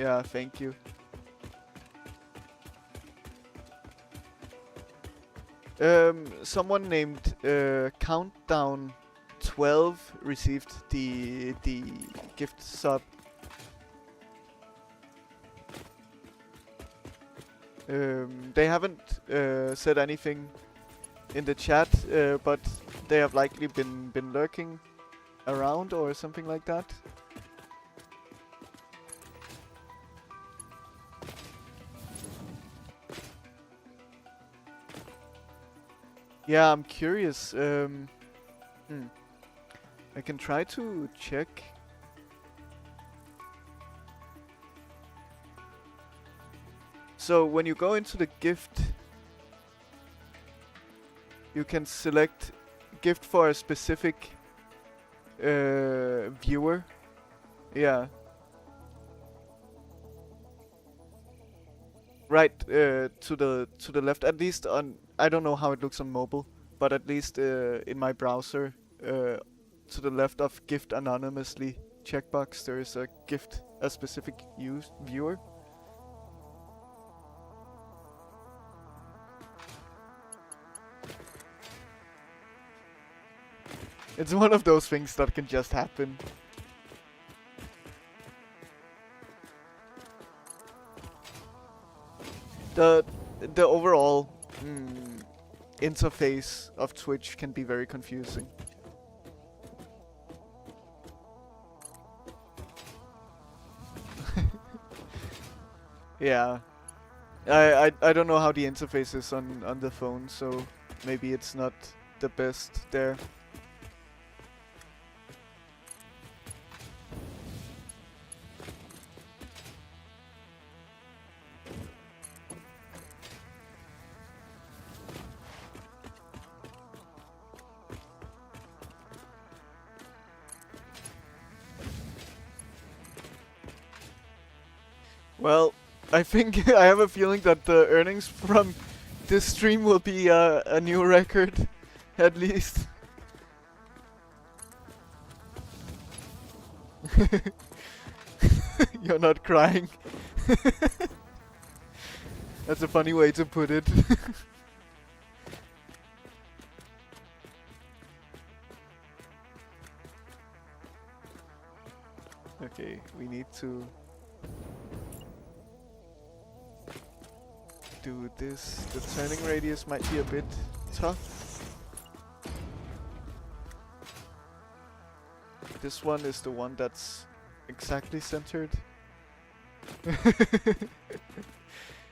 Yeah, thank you. Someone named Countdown 12 received the gift sub. They haven't said anything in the chat, but they have likely been lurking around or something like that. Yeah, I'm curious. I can try to check. So when you go into the gift, you can select gift for a specific viewer. Yeah. Right to the left, at least on, I don't know how it looks on mobile, but at least in my browser, to the left of gift anonymously checkbox, there is a gift a specific viewer. It's one of those things that can just happen. The overall interface of Twitch can be very confusing. Yeah. I don't know how the interface is on the phone, so maybe it's not the best there. Well, I think I have a feeling that the earnings from this stream will be a new record, at least. You're not crying. That's a funny way to put it. Okay, we need to do this. The turning radius might be a bit tough. This one is the one that's exactly centered.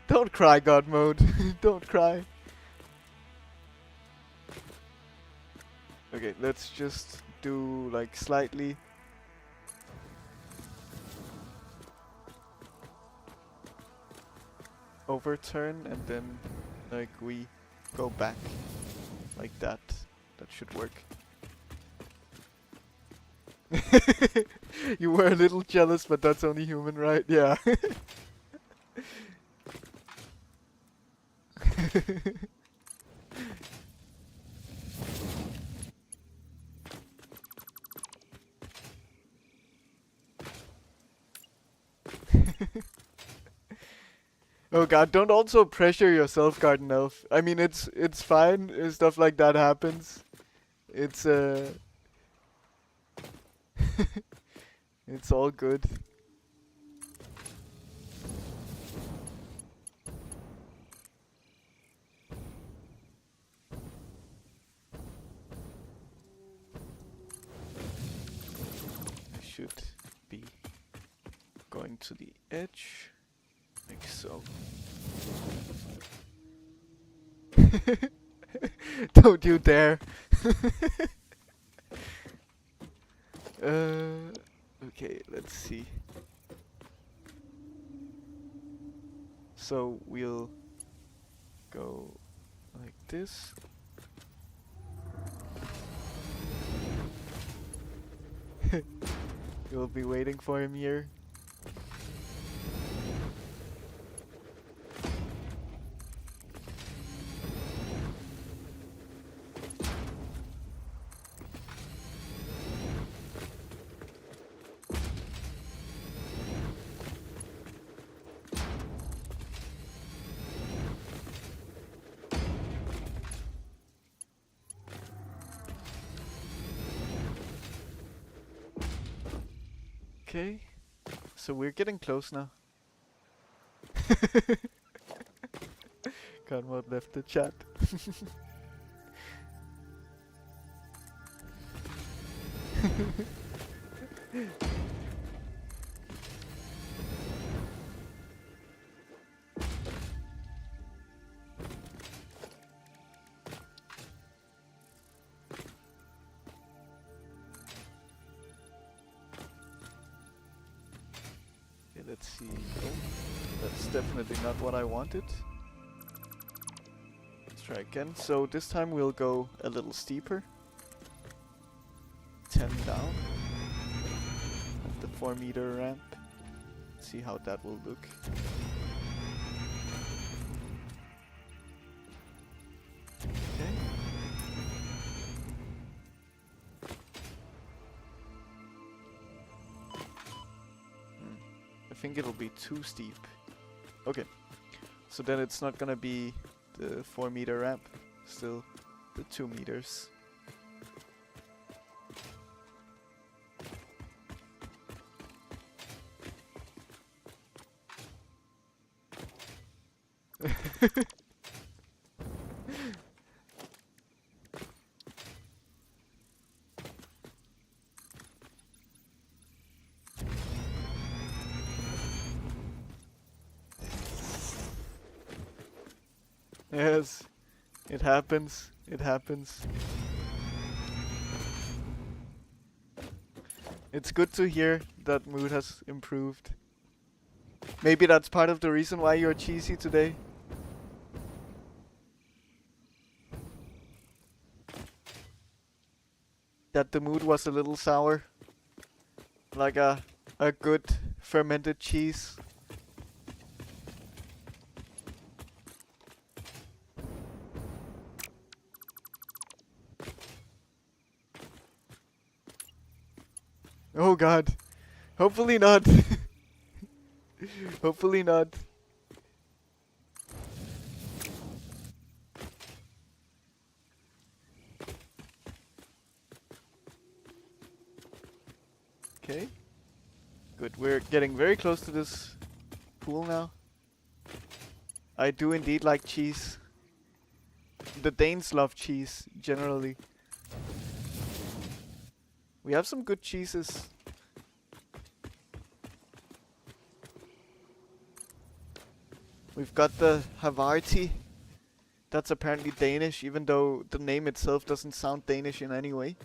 Don't cry, God mode. Don't cry. Okay, let's just do like slightly. Overturn, and then like we go back like that. That should work. You were a little jealous, but that's only human, right? Yeah. Oh god, don't also pressure yourself, Garden Elf. I mean, it's fine if stuff like that happens. It's it's all good. I should be going to the edge, like so. Don't you dare. Okay, let's see. So we'll go like this. You'll be waiting for him here. Okay, so we're getting close now. Conrad left the chat. Let's see. Oh, that's definitely not what I wanted. Let's try again. So this time we'll go a little steeper. 10 down. At the 4-meter ramp. See how that will look. Okay. I think it'll be too steep. Okay. So then it's not gonna be the 4-meter ramp. Still the 2 meters. Yes, it happens. It happens. It's good to hear that mood has improved. Maybe that's part of the reason why you're cheesy today. That the mood was a little sour. Like a good fermented cheese. Oh god. Hopefully not. Hopefully not. Okay. Good, we're getting very close to this pool now. I do indeed like cheese. The Danes love cheese, generally. We have some good cheeses. We've got the Havarti. That's apparently Danish, even though the name itself doesn't sound Danish in any way.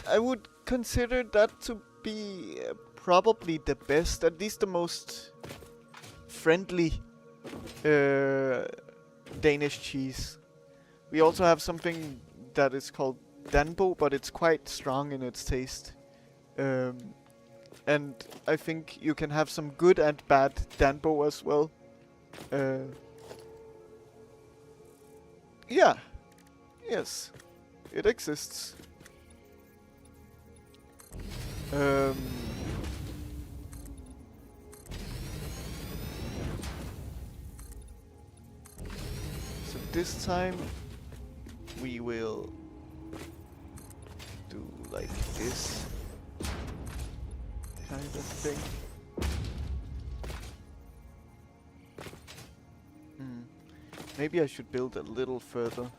I would consider that to be probably the best, at least the most friendly Danish cheese. We also have something that is called Danbo, but it's quite strong in its taste. And I think you can have some good and bad Danbo as well. Yeah. Yes. It exists. Um, so this time we will do like this kind of thing. Maybe I should build a little further.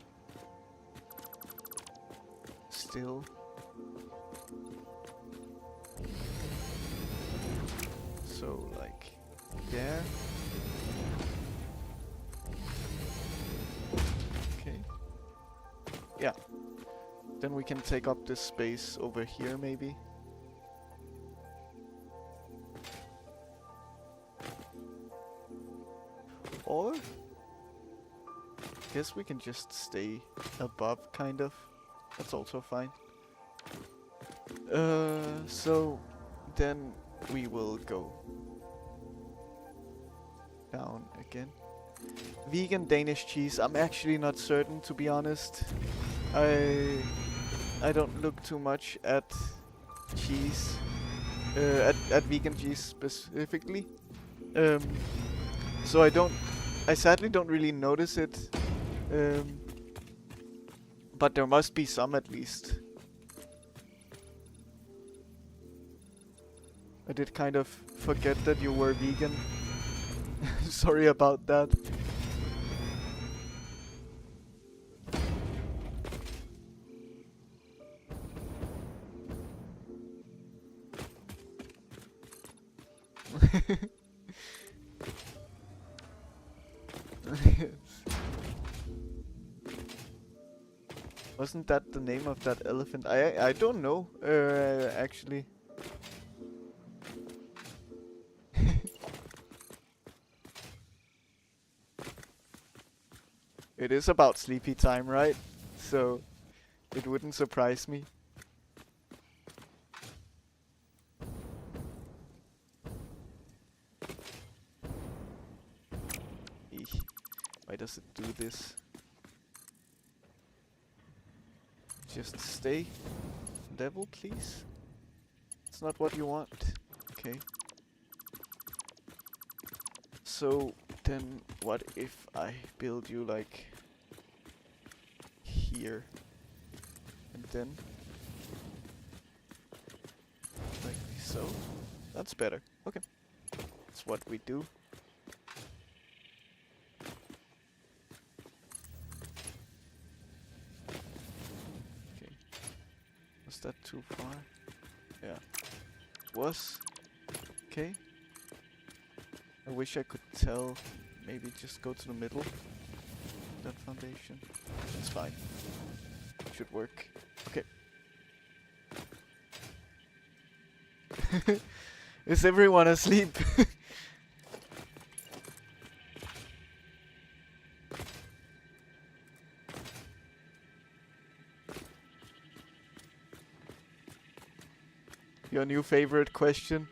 Still. So like there. Okay. Yeah. Then we can take up this space over here maybe. Or guess we can just stay above, kind of. That's also fine. So then we will go down again. Vegan Danish cheese. I'm actually not certain, to be honest. I don't look too much at cheese, at vegan cheese specifically. So I sadly don't really notice it. But there must be some at least. I did kind of forget that you were vegan. Sorry about that. Wasn't that the name of that elephant? I don't know, actually. It is about sleepy time, right? So it wouldn't surprise me. Eek. Why does it do this? Just stay level, please. It's not what you want. Okay. So then what if I build you like here and then like so? That's better. Okay. That's what we do. Okay. Was that too far? Yeah. It was. Okay. I wish I could tell. Maybe just go to the middle. That foundation. It's fine. Should work. Okay. Is everyone asleep? Your new favorite question?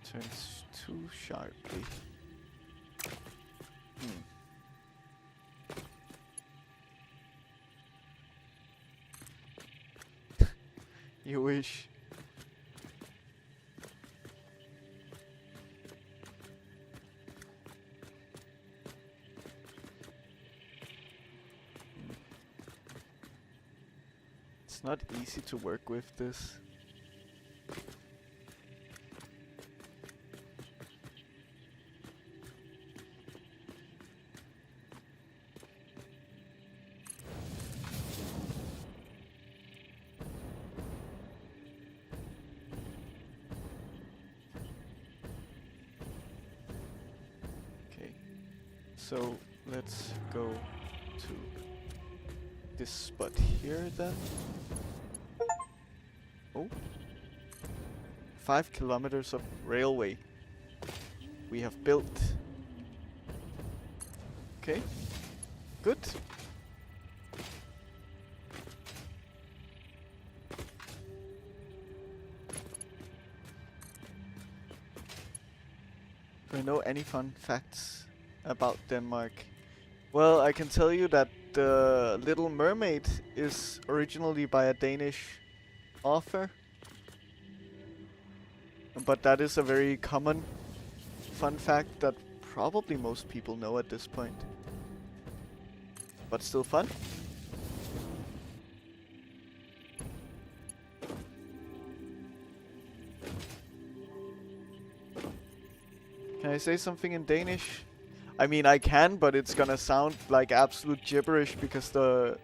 Turns too sharply. You wish. It's not easy to work with this. So let's go to this spot here then. Oh. 5 kilometers of railway we have built. Okay, good. Do I know any fun facts about Denmark? Well, I can tell you that The Little Mermaid is originally by a Danish author. But that is a very common fun fact that probably most people know at this point. But still fun. Can I say something in Danish? I mean, I can, but it's gonna sound like absolute gibberish because the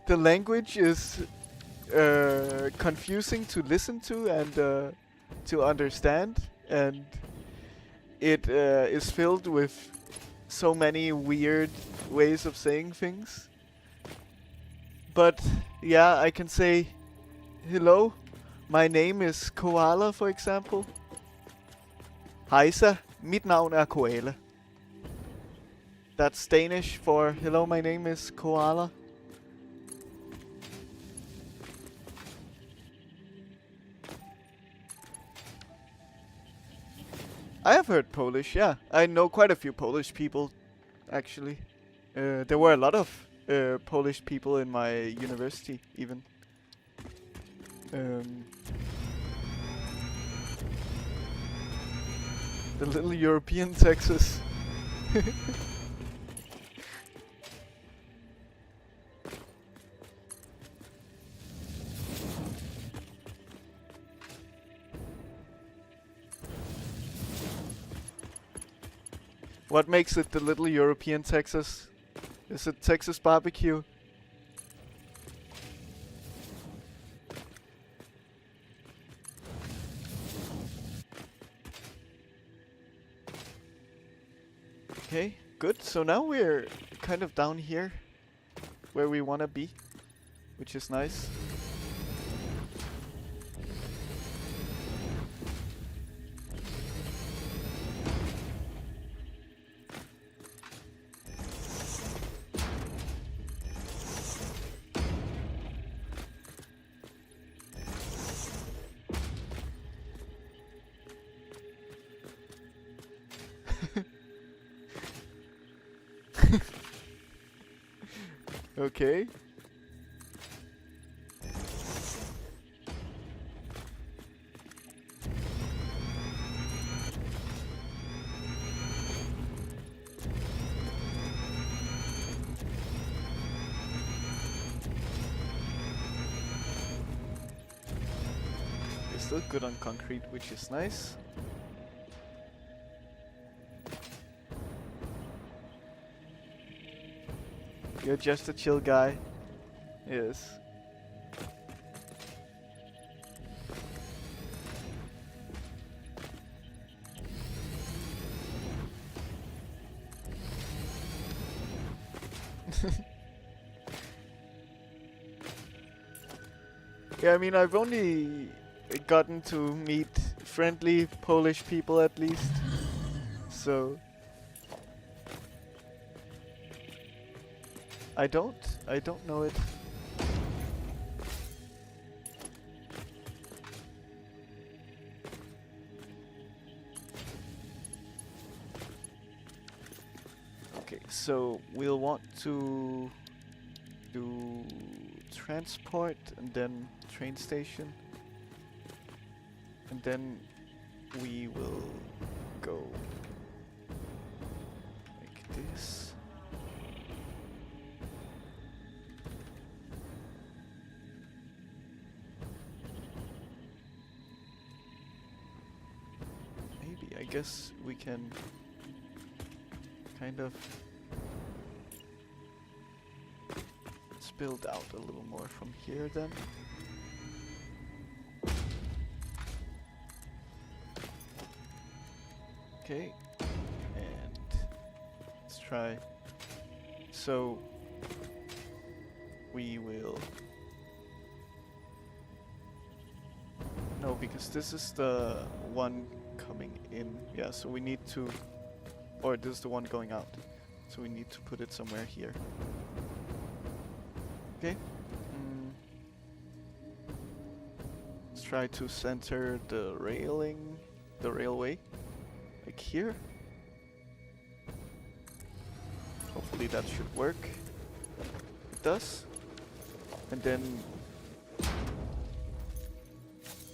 language is confusing to listen to and to understand, and it is filled with so many weird ways of saying things. But yeah, I can say hello. My name is Koala, for example. Hejsa, mit navn er Koala. That's Danish for hello, my name is Koala. I have heard Polish, yeah. I know quite a few Polish people, actually. There were a lot of Polish people in my university, even. The little European Texas. What makes it the little European Texas? Is it Texas barbecue? Okay, good. So now we're kind of down here where we want to be, which is nice. Okay. You're still good on concrete, which is nice. You're just a chill guy. Yes. Yeah, I mean, I've only gotten to meet friendly Polish people at least. So I don't know it. Okay, so we'll want to do transport and then train station. And then we will go like this. Maybe, I guess we can kind of build out a little more from here then. Okay, and let's try. So we will. No, because this is the one coming in. Yeah, so we need to... Or this is the one going out. So we need to put it somewhere here. Okay. Let's try to center the railing, the railway, like here. Hopefully that should work. It does. And then...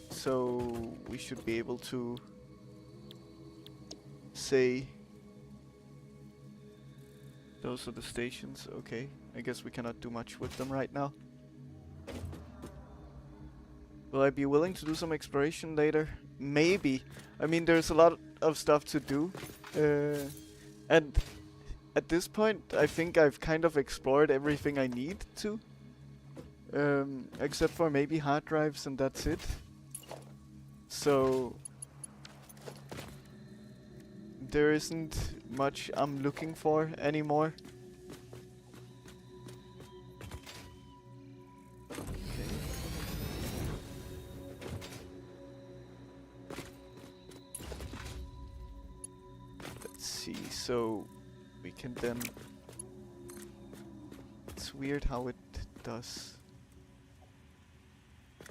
So we should be able to say... Those are the stations, okay. I guess we cannot do much with them right now. Will I be willing to do some exploration later? Maybe. I mean, there's a lot of stuff to do. And at this point, I think I've kind of explored everything I need to. Except for maybe hard drives, and that's it. So... There isn't much I'm looking for anymore. Okay. Let's see, so we can then... It's weird how it does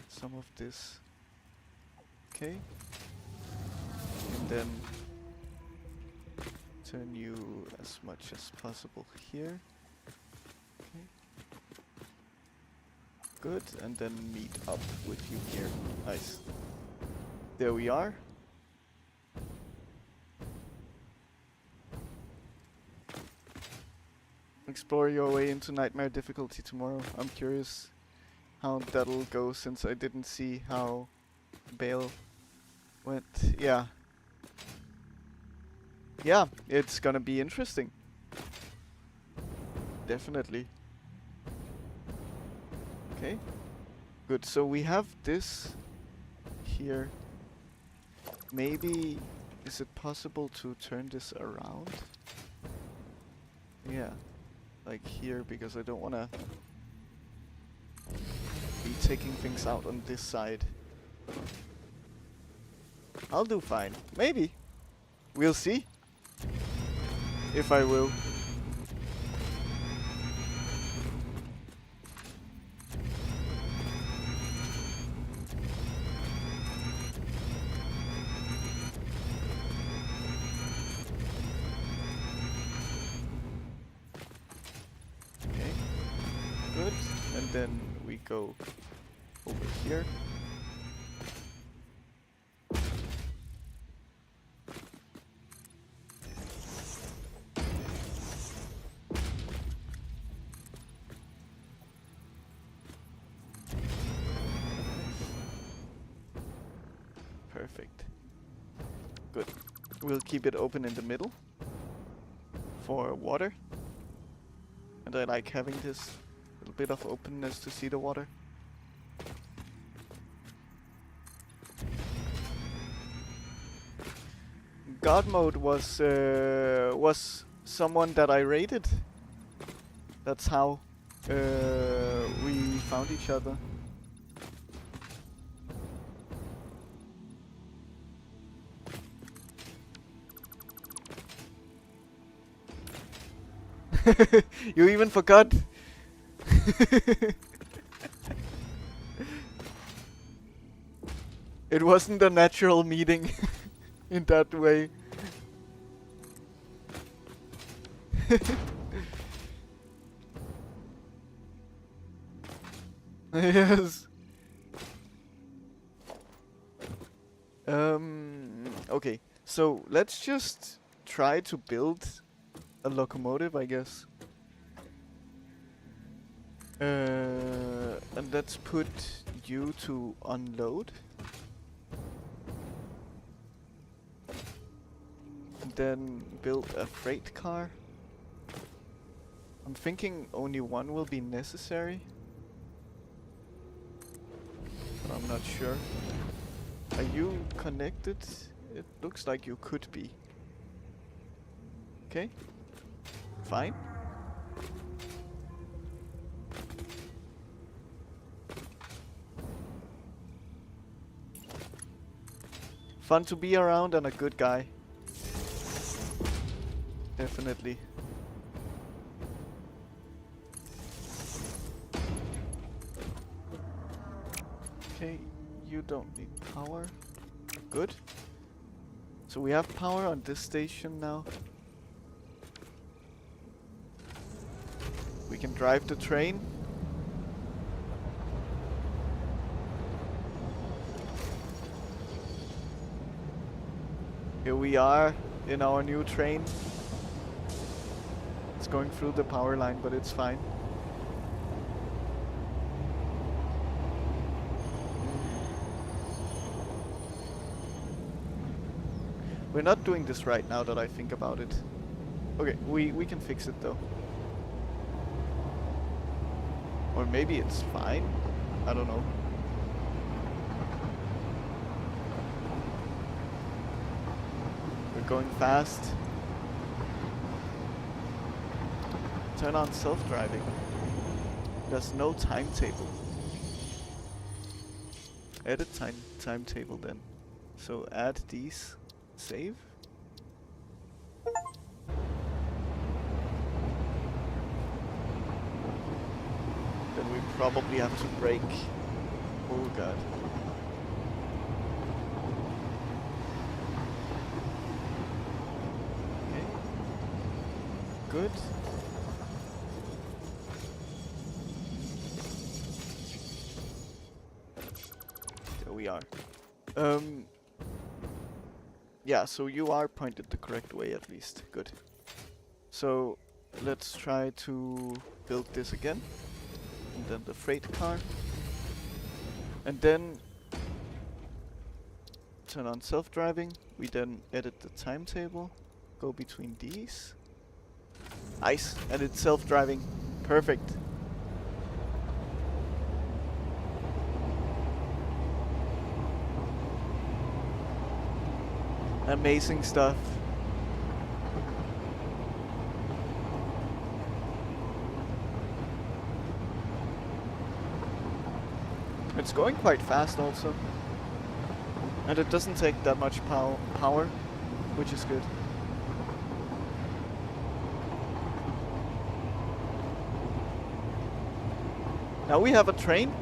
some of this. Okay. And then turn you as much as possible here. Okay. Good, and then meet up with you here. Nice. There we are. Explore your way into nightmare difficulty tomorrow. I'm curious how that'll go since I didn't see how Bale went. Yeah. Yeah, it's gonna be interesting. Definitely. Okay. Good, so we have this here. Maybe... Is it possible to turn this around? Yeah. Like here, because I don't wanna be taking things out on this side. I'll do fine. Maybe. We'll see. If I will. Okay. Good. And then we go over here. Perfect. Good. We'll keep it open in the middle for water. And I like having this little bit of openness to see the water. God mode was someone that I raided. That's how we found each other. You even forgot. It wasn't a natural meeting in that way. Yes. Okay, so let's just try to build a locomotive, I guess. And let's put you to unload. And then build a freight car. I'm thinking only one will be necessary. But I'm not sure. Are you connected? It looks like you could be. Okay. Fine. Fun to be around and a good guy. Definitely. Okay, you don't need power. Good. So we have power on this station now. We can drive the train. Here we are in our new train. It's going through the power line, but it's fine. We're not doing this right now that I think about it. Okay, we can fix it though. Or maybe it's fine. I don't know. We're going fast. Turn on self-driving. There's no timetable. Edit timetable then. So add these. Save. Then we probably have to brake. Oh god. Okay. Good. There we are. Yeah, so you are pointed the correct way at least. Good. So let's try to build this again. And then the freight car. And then turn on self-driving. We then edit the timetable. Go between these. Nice. And it's self-driving. Perfect. Amazing stuff. It's going quite fast also. And it doesn't take that much power, which is good. Now we have a train.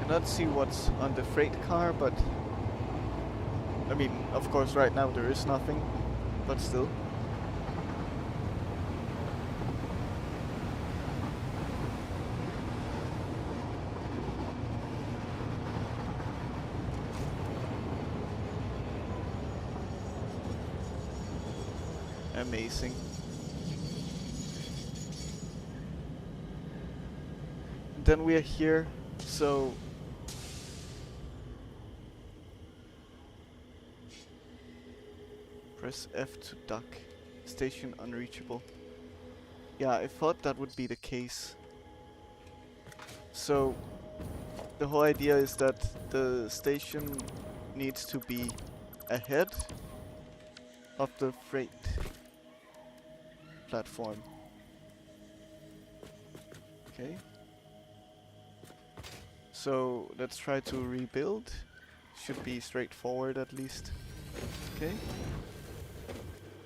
Cannot see what's on the freight car, but I mean, of course right now there is nothing, but still. Amazing. And then we are here, so press F to duck. Station unreachable. Yeah, I thought that would be the case. So the whole idea is that the station needs to be ahead of the freight platform. Okay. So let's try to rebuild. Should be straightforward at least. Okay.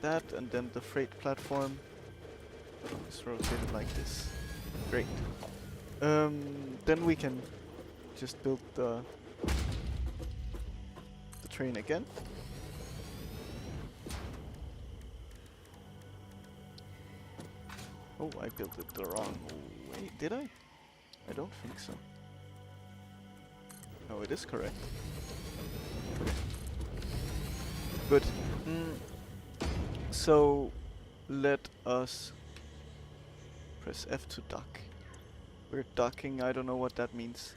That and then the freight platform is rotated like this. Great. Then we can just build the train again. Oh, I built it the wrong way. Did I? I don't think so. No, it is correct. Good. So let us press F to duck. We're ducking, I don't know what that means.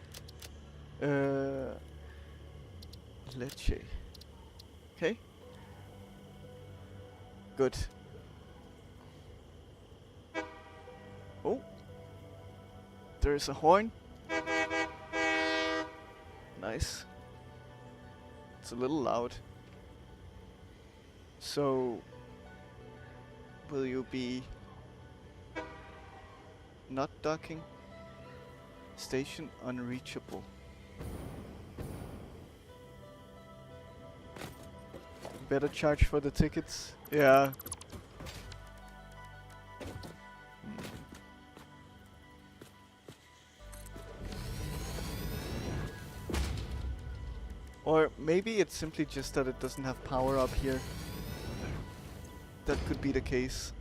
Leche. Okay. Good. Oh. There's a horn. Nice. It's a little loud. So, will you be not docking? Station unreachable. Better charge for the tickets. Yeah. Or maybe it's simply just that it doesn't have power up here. That could be the case.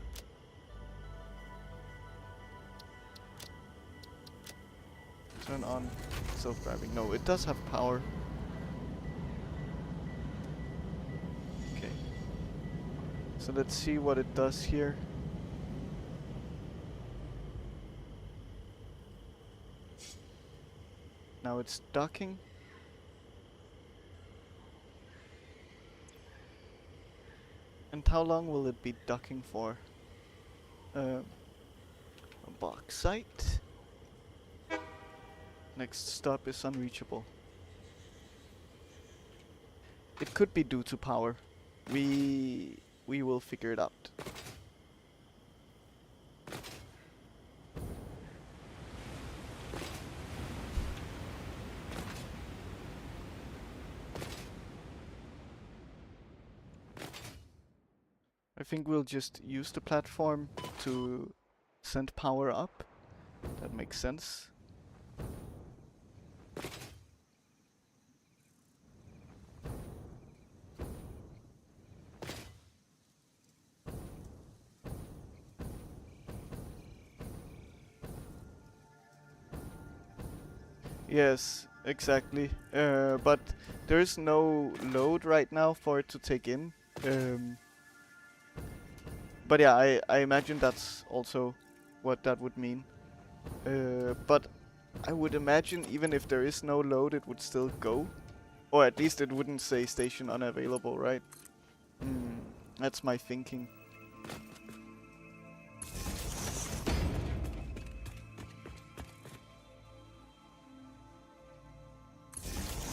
Turn on self-driving. No, it does have power. Okay. So let's see what it does here. Now it's docking. And how long will it be docking for? A bauxite. Next stop is unreachable. It could be due to power. We will figure it out. I think we'll just use the platform to send power up. That makes sense. Yes, exactly. But there is no load right now for it to take in. But yeah, I imagine that's also what that would mean. But I would imagine even if there is no load, it would still go. Or at least it wouldn't say station unavailable, right? That's my thinking.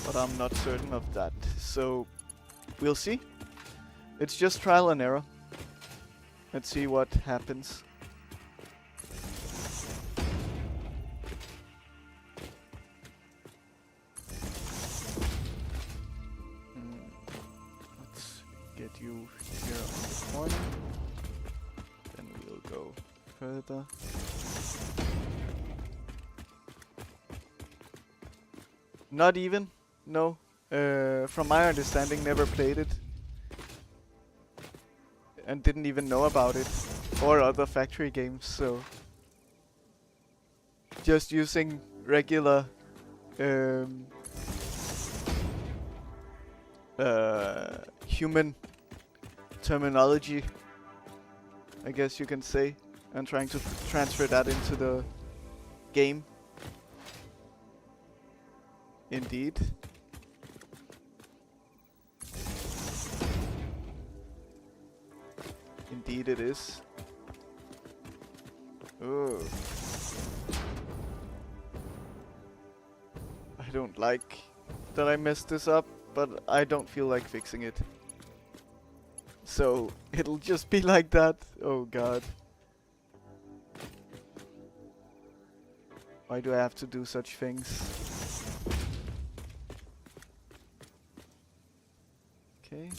But I'm not certain of that. So, we'll see. It's just trial and error. Let's see what happens. Let's get you here on the corner. Then we'll go further. Not even? No. From my understanding, never played it. And didn't even know about it. Or other factory games, so... Just using regular... human terminology, I guess you can say. And trying to transfer that into the game. Indeed. Indeed it is. Oh. I don't like that I messed this up, but I don't feel like fixing it. So, it'll just be like that. Oh god. Why do I have to do such things? Okay.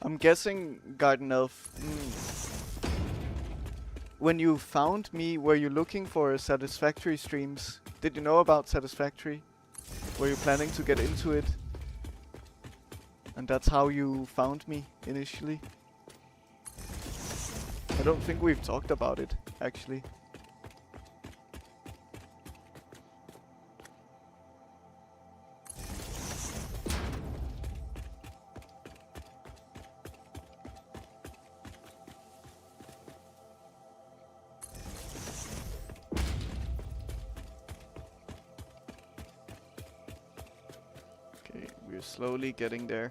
I'm guessing, Garden Elf, when you found me, were you looking for Satisfactory streams? Did you know about Satisfactory? Were you planning to get into it? And that's how you found me initially? I don't think we've talked about it, actually. We're slowly getting there.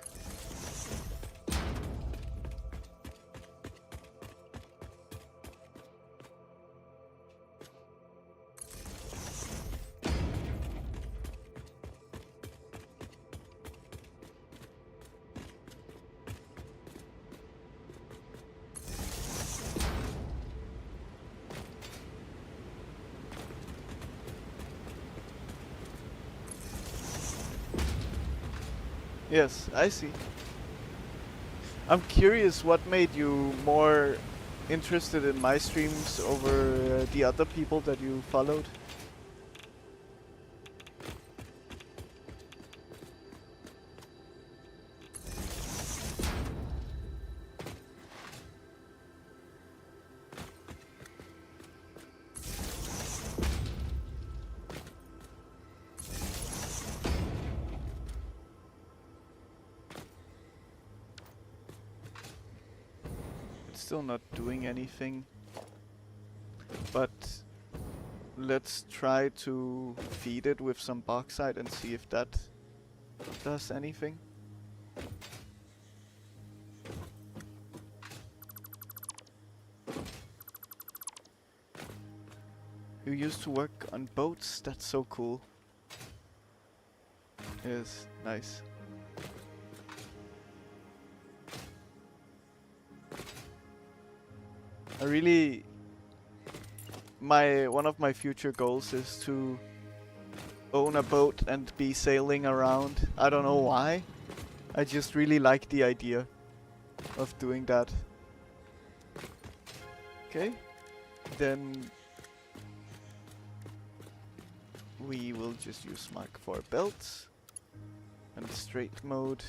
Yes, I see. I'm curious what made you more interested in my streams over the other people that you followed? It's still not doing anything, but let's try to feed it with some bauxite and see if that does anything. You used to work on boats? That's so cool. Yes, nice. I really... one of my future goals is to own a boat and be sailing around. I don't know why. I just really like the idea of doing that. Okay. Then we will just use Mark 4 belts and straight mode.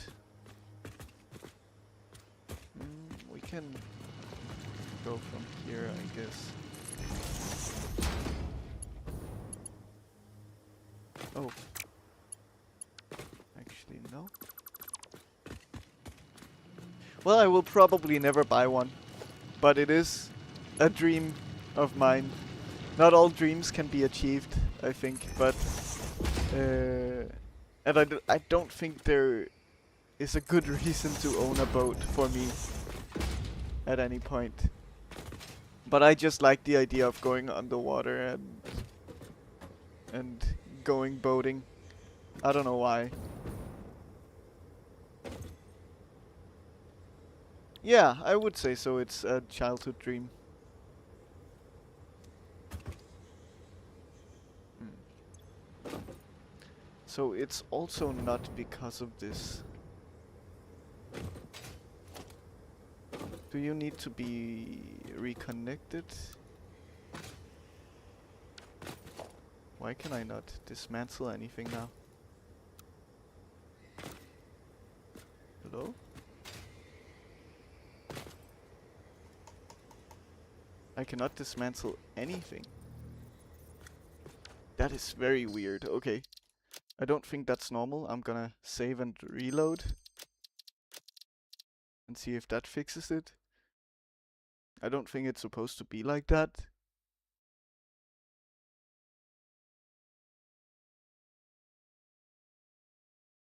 We can go from here, I guess. Oh. Actually, no. Well, I will probably never buy one, but it is a dream of mine. Not all dreams can be achieved, I think, but and I don't think there is a good reason to own a boat for me at any point. But I just like the idea of going underwater and going boating. I don't know why. Yeah, I would say so. It's a childhood dream. So it's also not because of this. Do you need to be reconnected? Why can I not dismantle anything now? Hello? I cannot dismantle anything. That is very weird. Okay. I don't think that's normal. I'm gonna save and reload and see if that fixes it. I don't think it's supposed to be like that.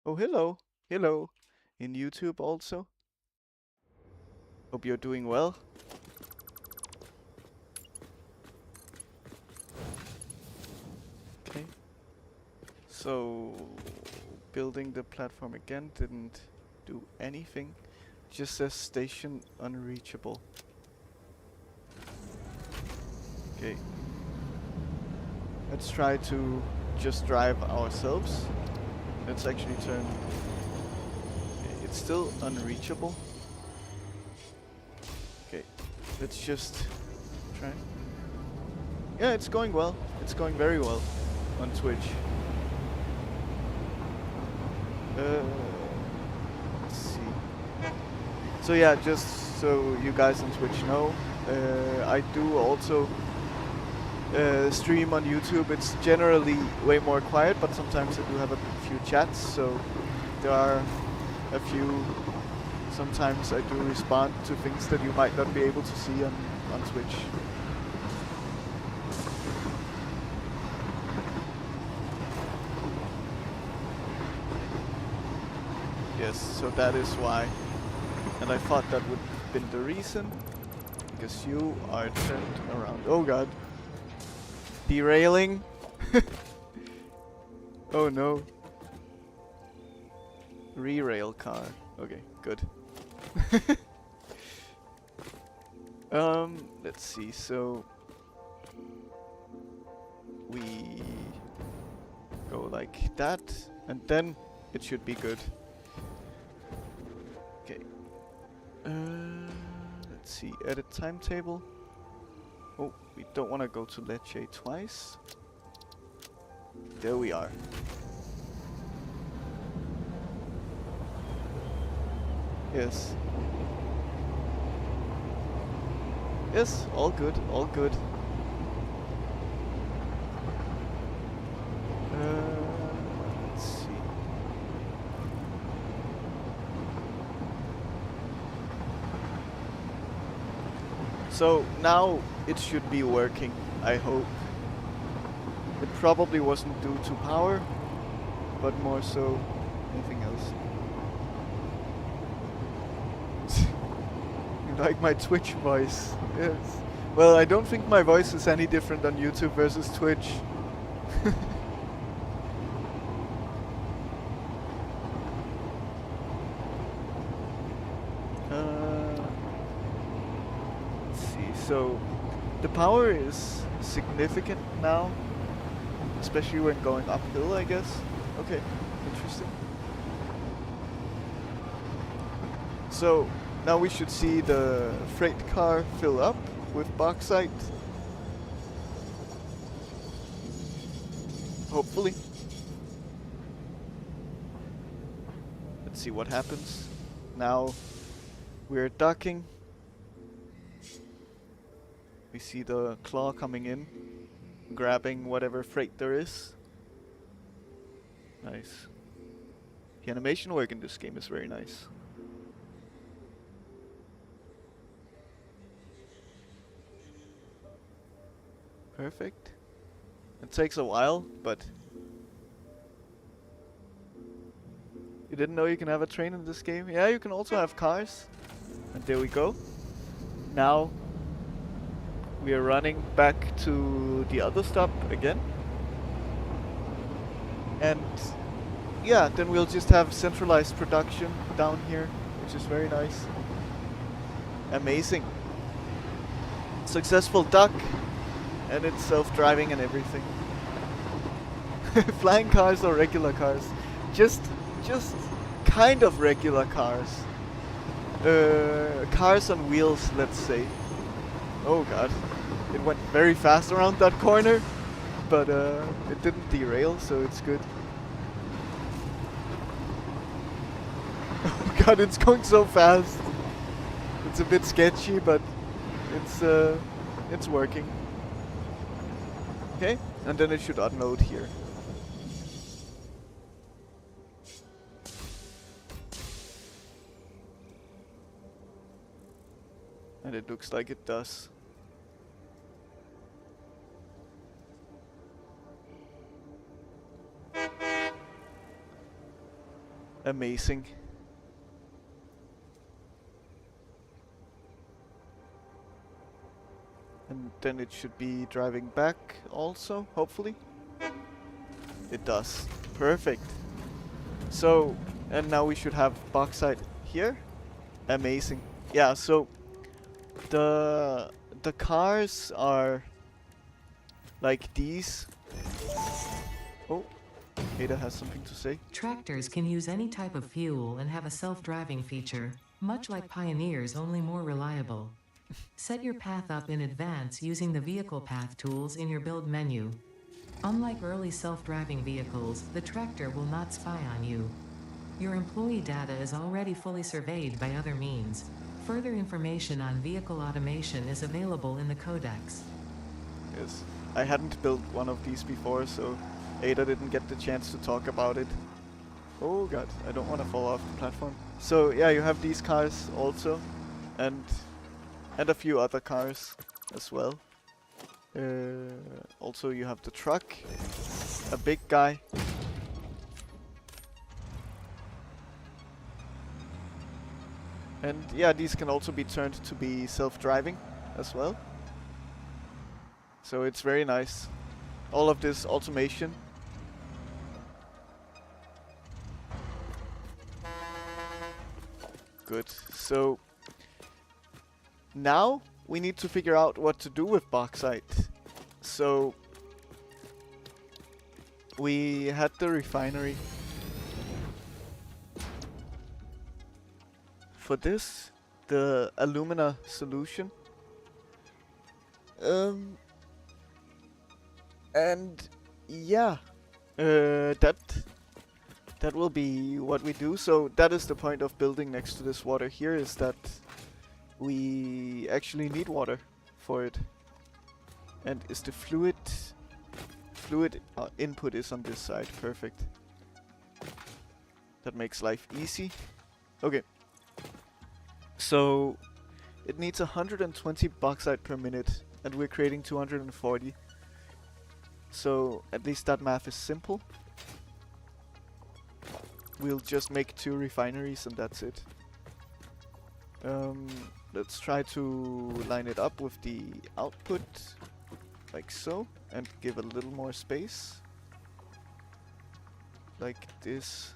Oh, hello. Hello. In YouTube also. Hope you're doing well. Okay. So, building the platform again didn't do anything. Just says station unreachable. Okay. Let's try to just drive ourselves. Let's actually turn... It's still unreachable. Okay. Let's just try. Yeah, it's going well. It's going very well on Twitch. Let's see. So yeah, just so you guys on Twitch know, I do also stream on YouTube. It's generally way more quiet, but sometimes I do have a few chats, so there are a few... Sometimes I do respond to things that you might not be able to see on Twitch. Yes, so that is why. And I thought that would have been the reason, because you are turned around. Oh god. Derailing. Oh no. Re-rail car. Okay, good. Let's see, so we go like that, and then it should be good. Okay. Let's see. Edit timetable. Oh, we don't want to go to Lecce twice. There we are. Yes. Yes, all good, all good. Let's see. So now it should be working, I hope. It probably wasn't due to power, but more so anything else. You like my Twitch voice? Yes. Well, I don't think my voice is any different on YouTube versus Twitch. Let's see. So the power is significant now, especially when going uphill, I guess. Okay, interesting. So now we should see the freight car fill up with bauxite. Hopefully. Let's see what happens. Now we're docking. We see the claw coming in, grabbing whatever freight there is. Nice. The animation work in this game is very nice. Perfect. It takes a while, but you didn't know you can have a train in this game? Yeah, you can also have cars. And there we go. Now we are running back to the other stop again. And yeah, then we'll just have centralized production down here, which is very nice. Amazing. Successful dock. And it's self-driving and everything. Flying cars or regular cars? Just kind of regular cars. Cars on wheels, let's say. Oh god. It went very fast around that corner, but it didn't derail, so it's good. Oh god, it's going so fast. It's a bit sketchy, but it's working. Okay, and then it should unload here. And it looks like it does. Amazing. And then it should be driving back also, hopefully. It does. Perfect. So, and now we should have bauxite here. Amazing. Yeah, so the cars are like these. Oh, Ada has something to say. Tractors can use any type of fuel and have a self-driving feature, much like Pioneers, only more reliable. Set your path up in advance using the vehicle path tools in your build menu. Unlike early self-driving vehicles, the tractor will not spy on you. Your employee data is already fully surveyed by other means. Further information on vehicle automation is available in the codex. Yes, I hadn't built one of these before, so Ada didn't get the chance to talk about it. Oh god, I don't want to fall off the platform. So yeah, you have these cars also, and a few other cars as well. Also you have the truck, a big guy. And yeah, these can also be turned to be self-driving as well. So it's very nice. All of this automation. Good. So now we need to figure out what to do with bauxite. So we had the refinery for this, the alumina solution. And yeah, that will be what we do. So that is the point of building next to this water here, is that we actually need water for it. And is the fluid input is on this side. Perfect. That makes life easy. Okay. So it needs 120 bauxite per minute, and we're creating 240. So at least that math is simple. We'll just make 2 refineries and that's it. Let's try to line it up with the output, like so, and give a little more space. Like this.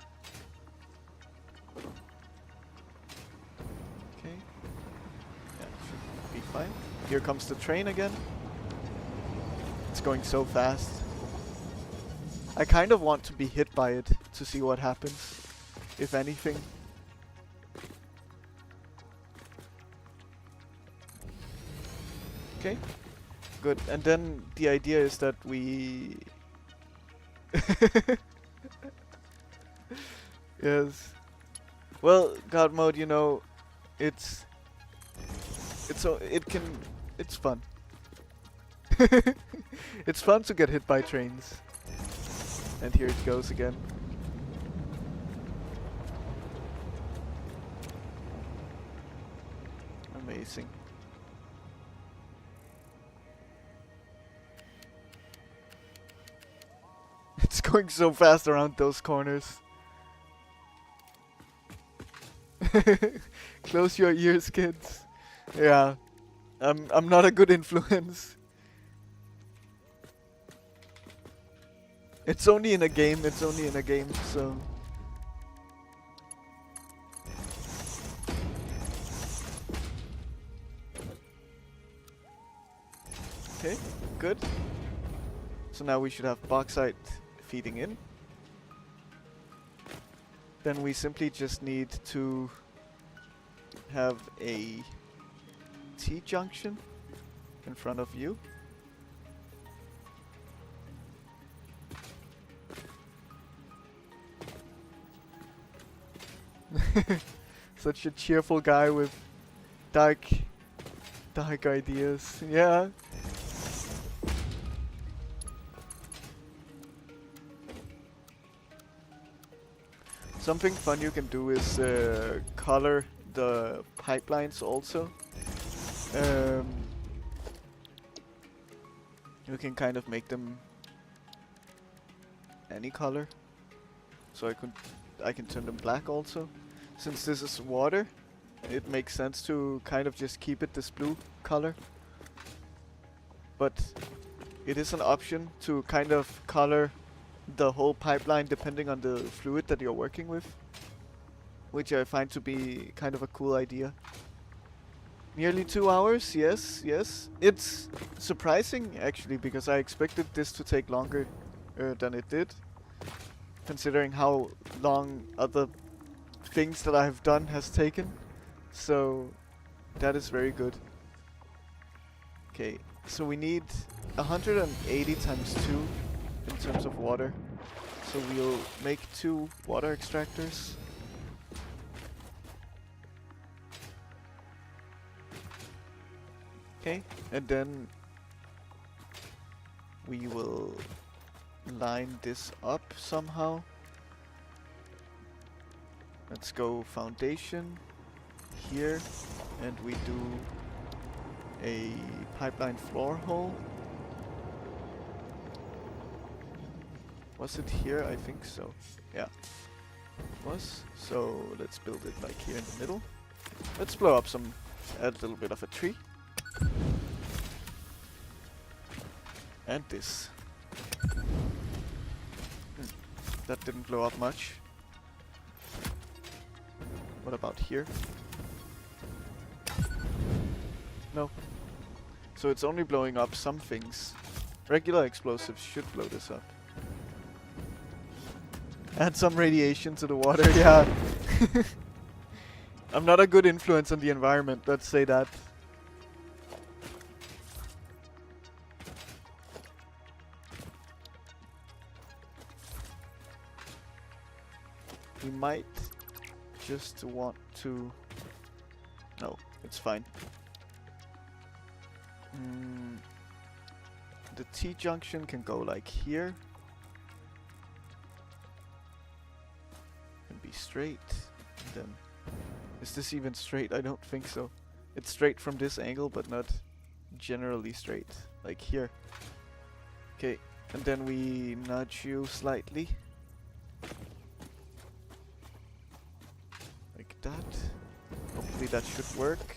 Okay. Yeah, should be fine. Here comes the train again. It's going so fast. I kind of want to be hit by it to see what happens, if anything. Okay, good. And then the idea is that we... Yes. Well, God mode, you know, it's fun. It's fun to get hit by trains. And here it goes again. Amazing. It's going so fast around those corners. Close your ears, kids. Yeah. I'm not a good influence. It's only in a game, so... Okay, good. So now we should have bauxite feeding in. Then we simply just need to have a T-junction in front of you. Such a cheerful guy with dark ideas. Yeah. Something fun you can do is color the pipelines also. You can kind of make them any color. So I can turn them black also. Since this is water, it makes sense to kind of just keep it this blue color. But it is an option to kind of color the whole pipeline depending on the fluid that you're working with, which I find to be kind of a cool idea. Nearly 2 hours, yes. It's surprising actually, because I expected this to take longer than it did, considering how long other things that I've done has taken. So that is very good. Okay, so we need 180 times 2 in terms of water. So we'll make 2 water extractors. Okay, and then we will line this up somehow. Let's go foundation here, and we do a pipeline floor hole. Was it here? I think so. Yeah, it was. So let's build it like here in the middle. Let's blow up add a little bit of a tree. And this. That didn't blow up much. What about here? No. So it's only blowing up some things. Regular explosives should blow this up. Add some radiation to the water, yeah. I'm not a good influence on the environment, let's say that. We might just want to... No, it's fine. The T-junction can go like here. Can be straight. And then... Is this even straight? I don't think so. It's straight from this angle, but not generally straight. Like here. Okay, and then we nudge you slightly. Like that. Hopefully that should work.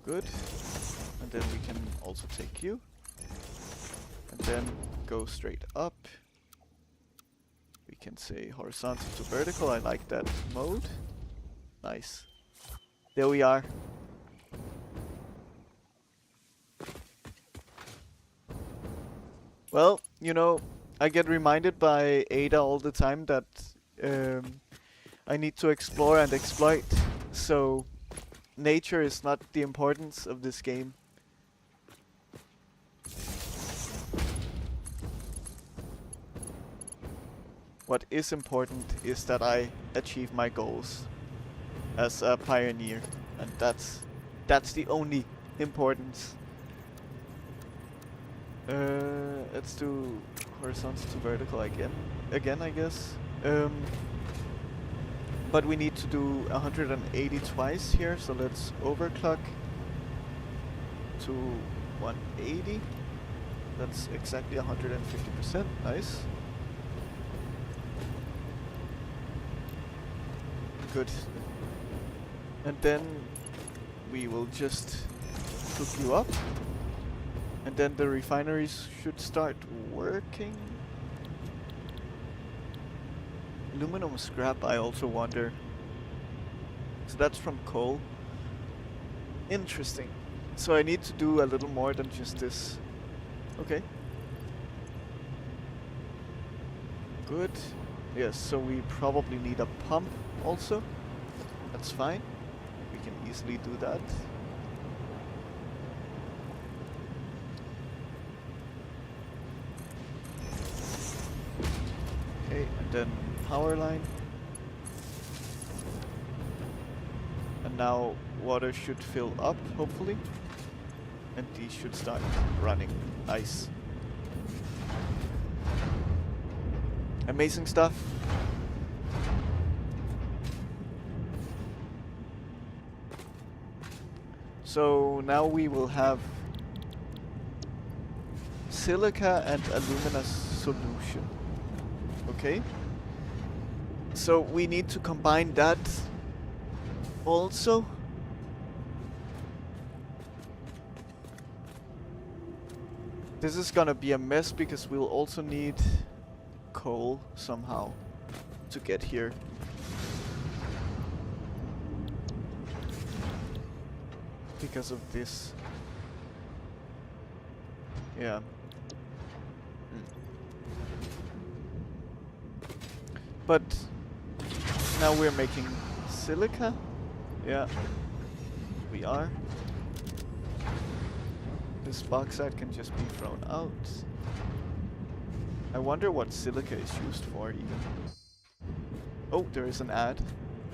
Good. And then we can also take you. And then go straight up. We can say horizontal to vertical. I like that mode. Nice. There we are. Well, you know, I get reminded by Ada all the time that I need to explore and exploit. So nature is not the importance of this game. What is important is that I achieve my goals as a pioneer, and that's the only importance. Let's do horizontal to vertical again, I guess. But we need to do 180 twice here, so let's overclock to 180. That's exactly 150%. Nice. Good. And then we will just hook you up. And then the refineries should start working. Aluminum scrap, I also wonder. So that's from coal. Interesting. So I need to do a little more than just this. Okay. Good. Yes, so we probably need a pump also. That's fine. We can easily do that. Okay, and then power line. And now water should fill up, hopefully. And these should start running. Nice. Amazing stuff. So now we will have silica and alumina solution. Okay. So we need to combine that also. This is gonna be a mess because we'll also need coal somehow to get here. Because of this. Yeah. But now we're making silica. Yeah. We are. This bauxite can just be thrown out. I wonder what silica is used for even. Oh, there is an ad.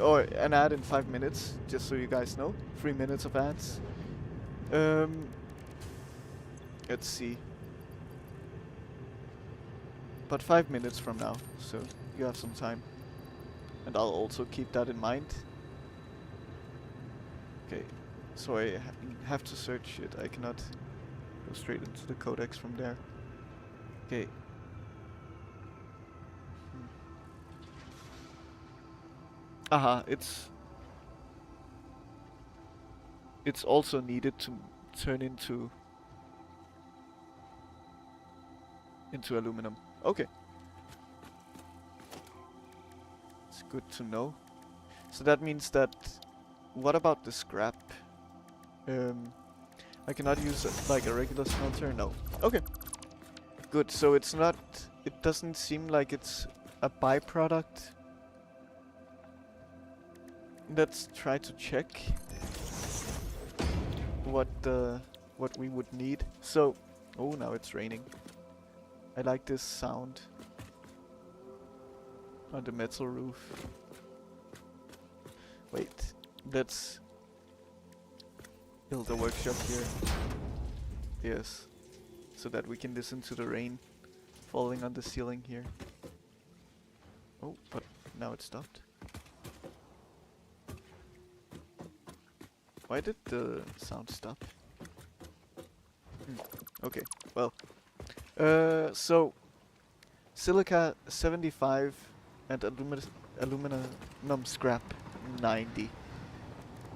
Or an ad in 5 minutes, just so you guys know. 3 minutes of ads. Let's see. But 5 minutes from now, so you have some time. And I'll also keep that in mind. Okay, so I have to search it. I cannot go straight into the codex from there. Okay. Aha, it's also needed to turn into aluminum. Okay. It's good to know. So that means that what about the scrap? I cannot use it like a regular smelter? No. Okay. Good, so it's not, it doesn't seem like it's a byproduct let's try to check what we would need. So, oh, now it's raining. I like this sound on the metal roof. Wait, let's build a workshop here. Yes, so that we can listen to the rain falling on the ceiling here. Oh, but now it stopped. Why did the sound stop? Okay, well. So, silica 75 and aluminum scrap 90.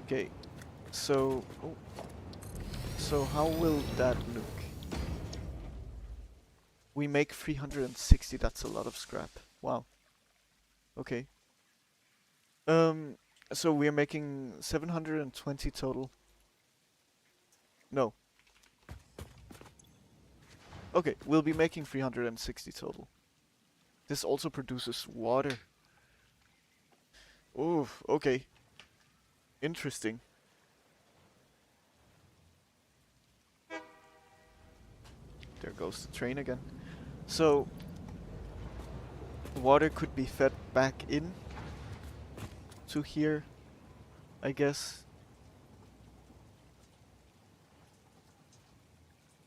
Okay, so... Oh, so how will that look? We make 360, that's a lot of scrap. Wow. Okay. So we're making 720 total. No. Okay, we'll be making 360 total. This also produces water. Oof, okay. Interesting. There goes the train again. So, water could be fed back in to here, I guess.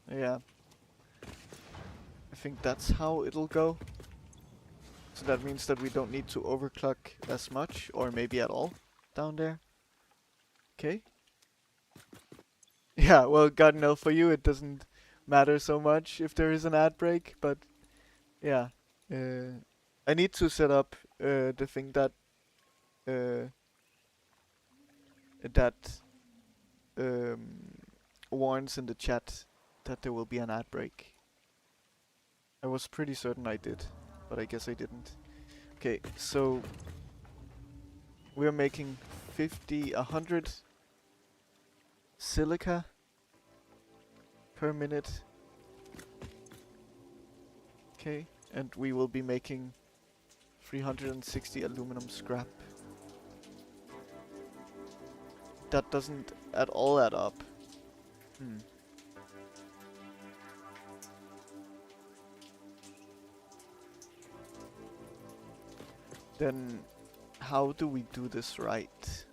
Yeah. I think that's how it'll go. So that means that we don't need to overclock as much, or maybe at all, down there. Okay. Yeah, well, God knows for you it doesn't matter so much if there is an ad break, but yeah. I need to set up the thing that uh, that warns in the chat that there will be an ad break. I was pretty certain I did, but I guess I didn't. Okay, so we're making 100 silica per minute. Okay, and we will be making 360 aluminum scrap. That doesn't at all add up. Then how do we do this right?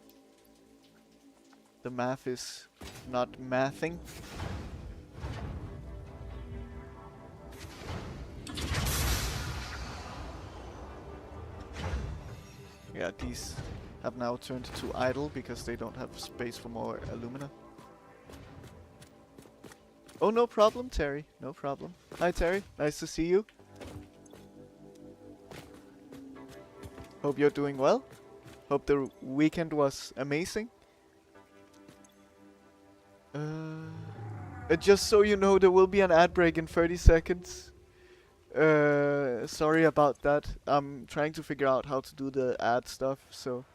The math is not mathing. Yeah, these have now turned to idle because they don't have space for more alumina. Oh, no problem, Terry. No problem. Hi, Terry. Nice to see you. Hope you're doing well. Hope the weekend was amazing. Just so you know, there will be an ad break in 30 seconds. Sorry about that. I'm trying to figure out how to do the ad stuff, so...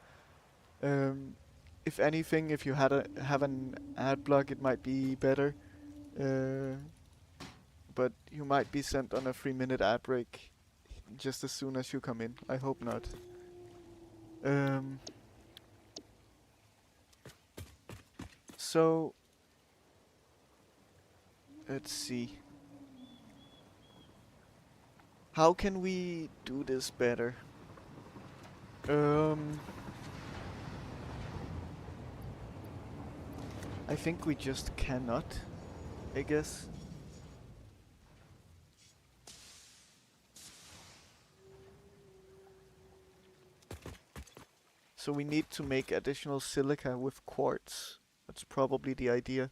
if anything, if you have an ad block, it might be better. But you might be sent on a 3-minute ad break just as soon as you come in. I hope not. So... let's see. How can we do this better? I think we just cannot, I guess. So we need to make additional silica with quartz. That's probably the idea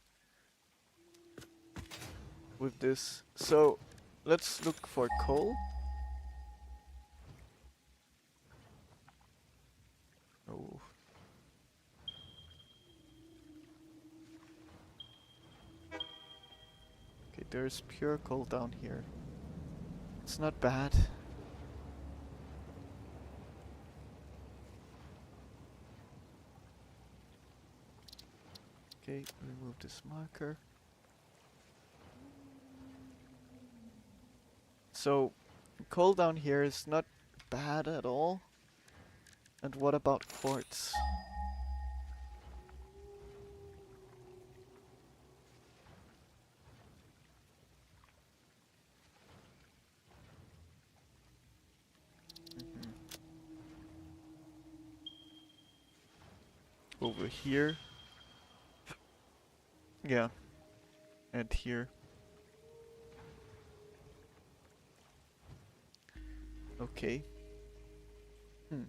with this. So let's look for coal. Oh. Okay, there's pure coal down here. It's not bad. Okay, remove this marker. So, coal down here is not bad at all. And what about quartz? over here. Yeah, and here. Okay. Hmm.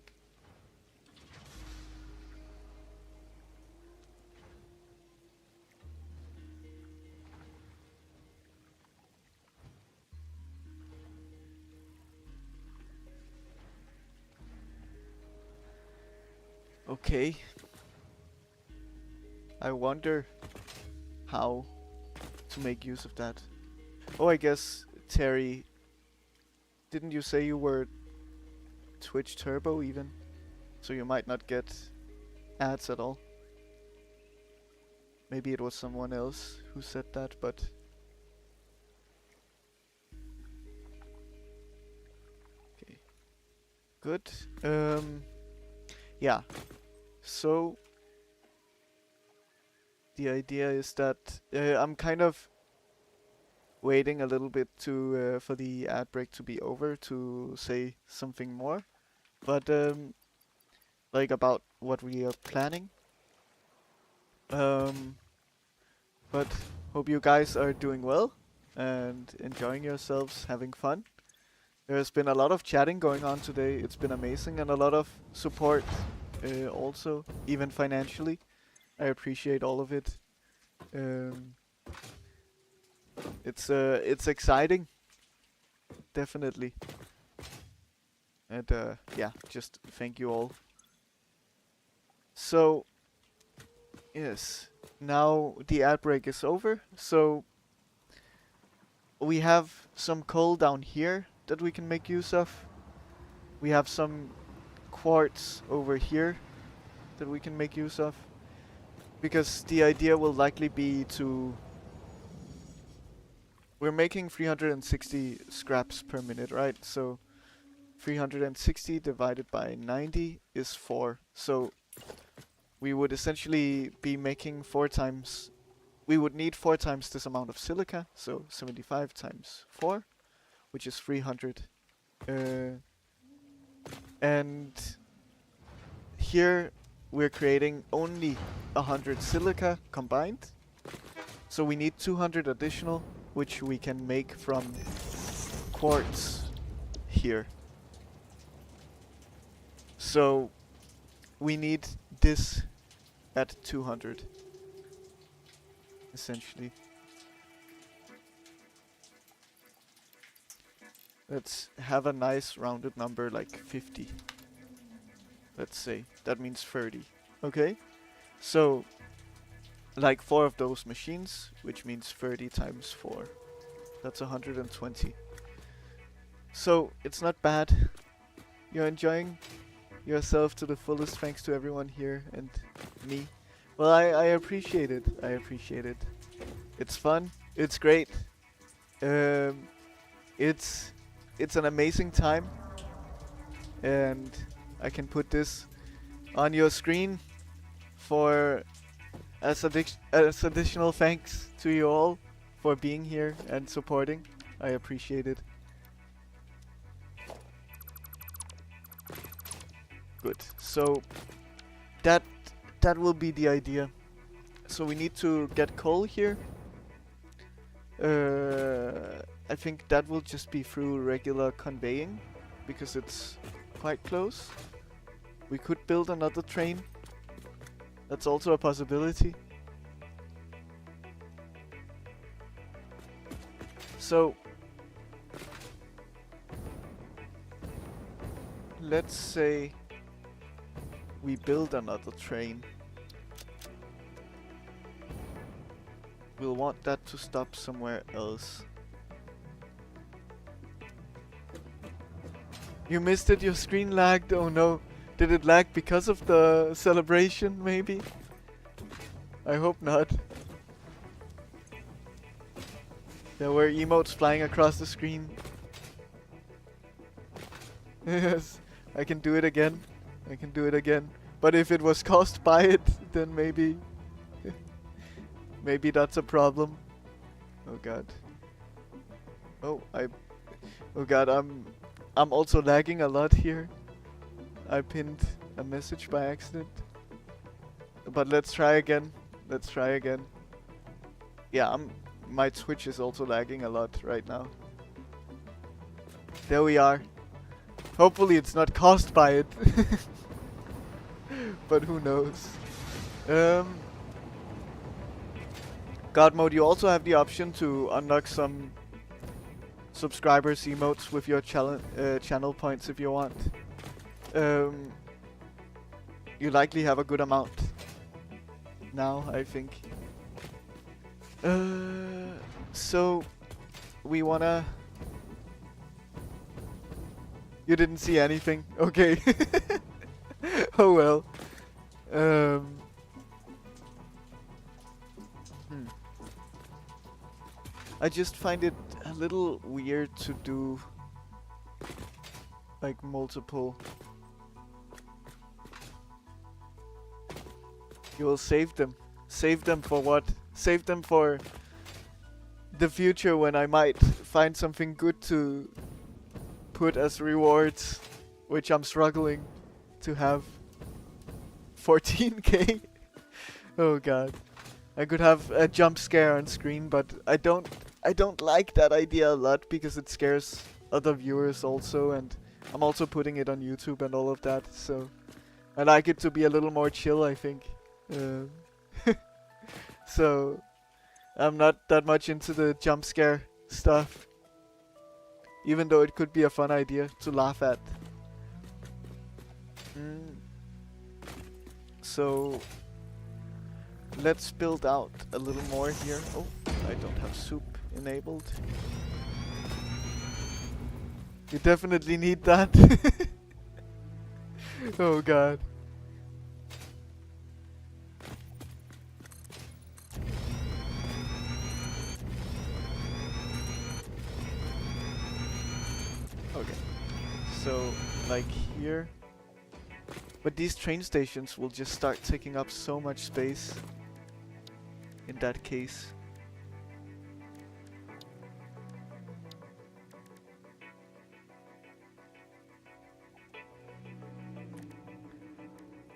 Okay. I wonder how to make use of that. Oh, I guess, Terry, didn't you say you were Twitch Turbo even? So you might not get ads at all. Maybe it was someone else who said that, but... Okay. Good. Yeah. So... The idea is that I'm kind of waiting a little bit to for the ad break to be over to say something more. But like about what we are planning. Um, but hope you guys are doing well and enjoying yourselves, having fun. There's been a lot of chatting going on today. It's been amazing, and a lot of support also, even financially. I appreciate all of it. Um, it's exciting, definitely. And yeah, just thank you all. So yes, now the ad break is over. So we have some coal down here that we can make use of. We have some quartz over here that we can make use of. Because the idea will likely be to... We're making 360 scraps per minute, right? So 360 divided by 90 is 4. So we would essentially be making 4 times... We would need 4 times this amount of silica. So 75 times 4, which is 300. And here we're creating only 100 silica combined. So we need 200 additional, which we can make from quartz here. So we need this at 200, essentially. Let's have a nice rounded number like 50. Let's say. That means 30. Okay? So, like 4 of those machines, which means 30 times 4. That's 120. So, it's not bad. You're enjoying yourself to the fullest, thanks to everyone here and me. Well, I appreciate it. I appreciate it. It's fun. It's great. It's an amazing time. And I can put this on your screen for as additional thanks to you all for being here and supporting. I appreciate it. Good. So that will be the idea. So we need to get coal here. I think that will just be through regular conveying because it's quite close. We could build another train. That's also a possibility. So let's say we build another train. We'll want that to stop somewhere else. You missed it, your screen lagged, oh no. Did it lag because of the celebration, maybe? I hope not. There were emotes flying across the screen. Yes, I can do it again. I can do it again. But if it was caused by it, then maybe... maybe that's a problem. Oh god. Oh god, I'm also lagging a lot here. I pinned a message by accident. But let's try again. Let's try again. Yeah, my Twitch is also lagging a lot right now. There we are. Hopefully it's not caused by it. But who knows. God mode, you also have the option to unlock some subscribers emotes with your channel points if you want. You likely have a good amount now, I think. So we wanna... You didn't see anything? Okay. Oh well. I just find it a little weird to do like multiple. You will save them. Save them for what? Save them for the future when I might find something good to put as rewards, which I'm struggling to have. 14k? Oh god. I could have a jump scare on screen, but I don't like that idea a lot because it scares other viewers also, and I'm also putting it on YouTube and all of that, so I like it to be a little more chill, I think. So I'm not that much into the jump scare stuff, even though it could be a fun idea to laugh at. So let's build out a little more here. Oh, I don't have soup enabled. You definitely need that. Oh god. Okay. So, like here. But these train stations will just start taking up so much space in that case.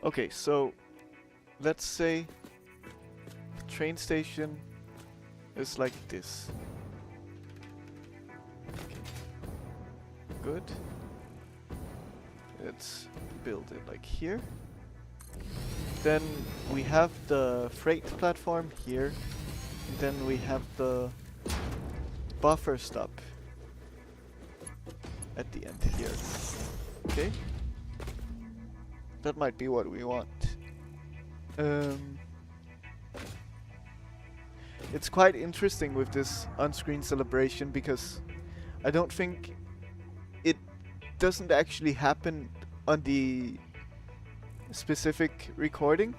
Okay, so let's say the train station is like this. Okay. Good. Let's build it like here. Then we have the freight platform here. And then we have the buffer stop at the end here. Okay. That might be what we want. It's quite interesting with this on-screen celebration because I don't think it doesn't actually happen on the specific recording.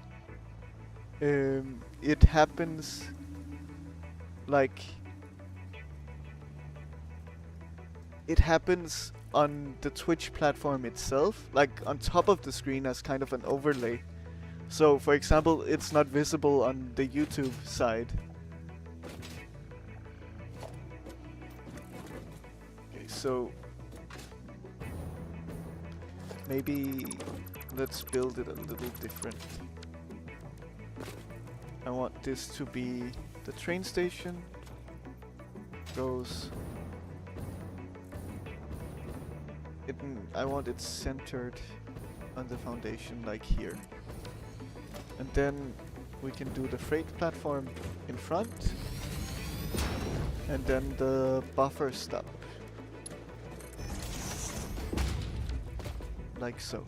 It happens like on the Twitch platform itself, like on top of the screen as kind of an overlay. So for example, it's not visible on the YouTube side. Okay, so maybe let's build it a little different. I want this to be the train station. Goes. I want it centered on the foundation, like here. And then we can do the freight platform in front. And then the buffer stop. Like so.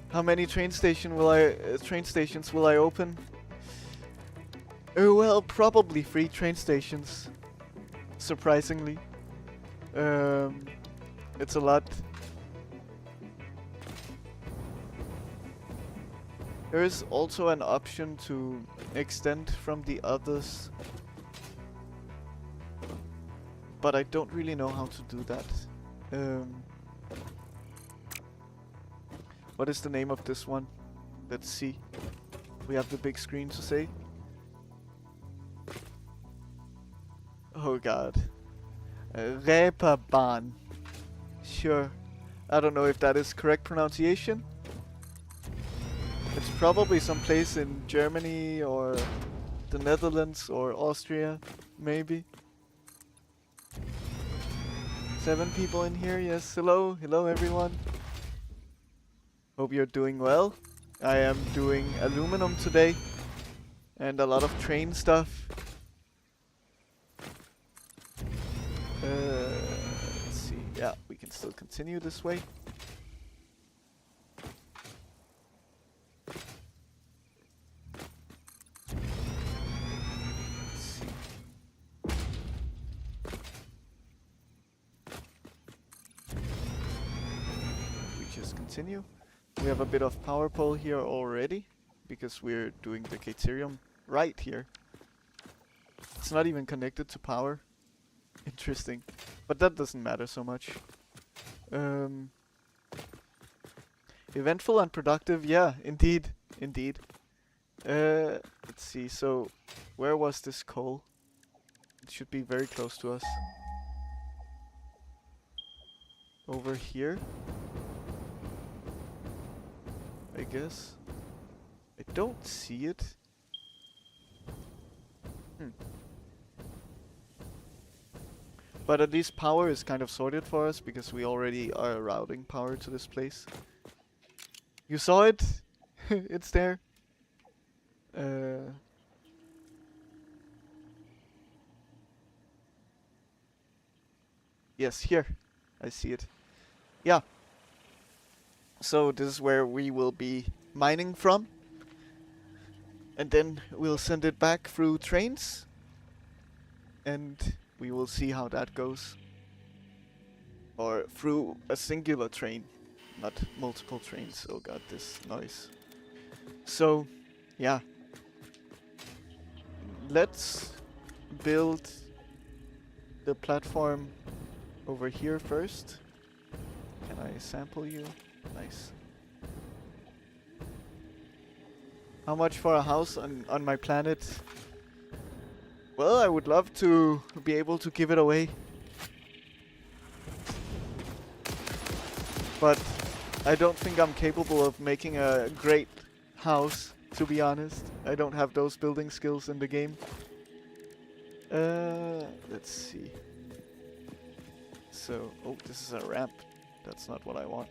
How many train stations will I open? Oh well, probably 3 train stations. Surprisingly. It's a lot. There is also an option to extend from the others, but I don't really know how to do that. What is the name of this one? Let's see. We have the big screen to say. Oh god. Reeperbahn. Sure. I don't know if that is correct pronunciation. It's probably someplace in Germany or the Netherlands or Austria, maybe. 7 people in here, yes. Hello, hello everyone. Hope you're doing well. I am doing aluminum today and a lot of train stuff. Let's see. Yeah, we can still continue this way. Let's see. We just continue. We have a bit of power pole here already because we're doing the Caterium right here. It's not even connected to power. Interesting. But that doesn't matter so much. Eventful and productive, yeah, indeed. Indeed. Let's see, so where was this coal? It should be very close to us. Over here? I guess. I don't see it. But at least power is kind of sorted for us because we already are routing power to this place. You saw it? It's there. Yes, here. I see it. Yeah. So this is where we will be mining from. And then we'll send it back through trains. And we will see how that goes. Or through a singular train, not multiple trains. Oh god, this noise. So, yeah. Let's build the platform over here first. Can I sample you? Nice. How much for a house on my planet? Well, I would love to be able to give it away. But I don't think I'm capable of making a great house, to be honest. I don't have those building skills in the game. Let's see. So, oh, this is a ramp. That's not what I want.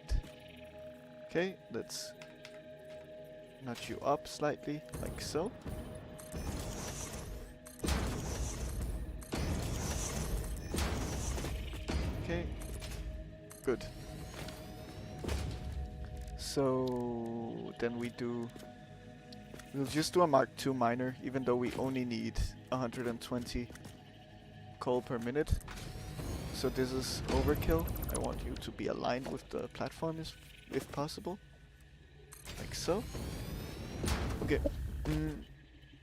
Okay, let's nudge you up slightly, like so. Okay, good. So then we'll just do a Mark II miner, even though we only need 120 coal per minute. So this is overkill. I want you to be aligned with the platform if possible. Like so. Okay.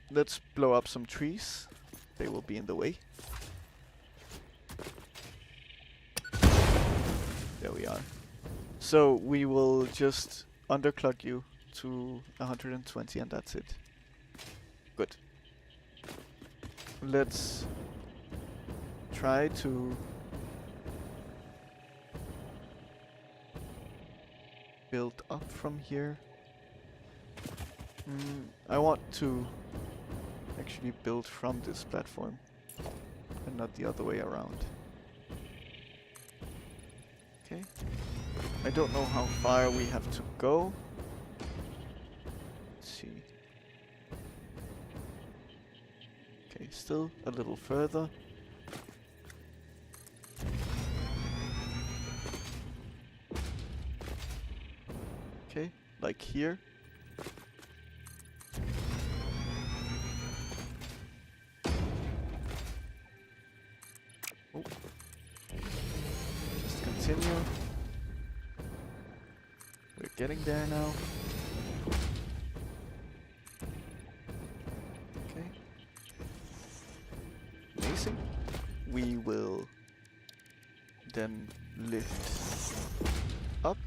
Let's blow up some trees. They will be in the way. There we are. So we will just underclock you to 120 and that's it. Good. Let's try to build up from here. I want to actually build from this platform and not the other way around. Okay. I don't know how far we have to go. Let's see. Okay, still a little further. Okay, like here. Oh. Just continue. We're getting there now. Okay. Amazing. We will then lift up.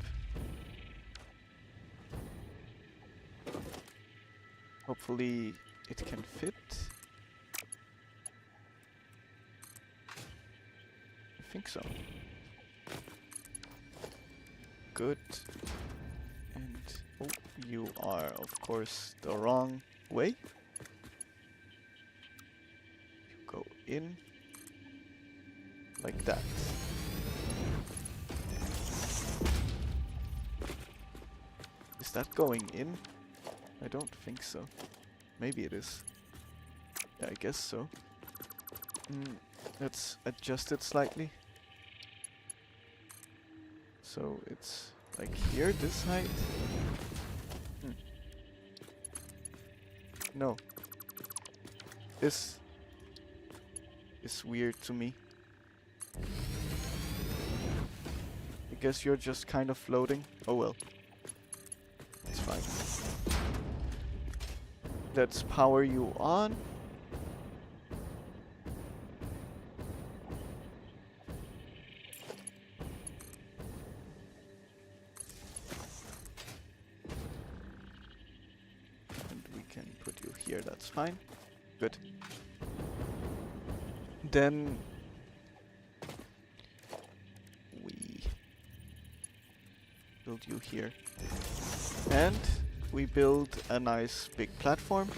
Hopefully it can fit. I think so. Good. And Oh, you are, of course, the wrong way. You go in. Like that. Is that going in? I don't think so. Maybe it is. Yeah, I guess so. Let's adjust it slightly. So it's like here, this height. No. This is weird to me. I guess you're just kind of floating. Oh well. It's fine. Let's power you on. And we can put you here, that's fine. Good. Then we build you here. And we build a nice big platform.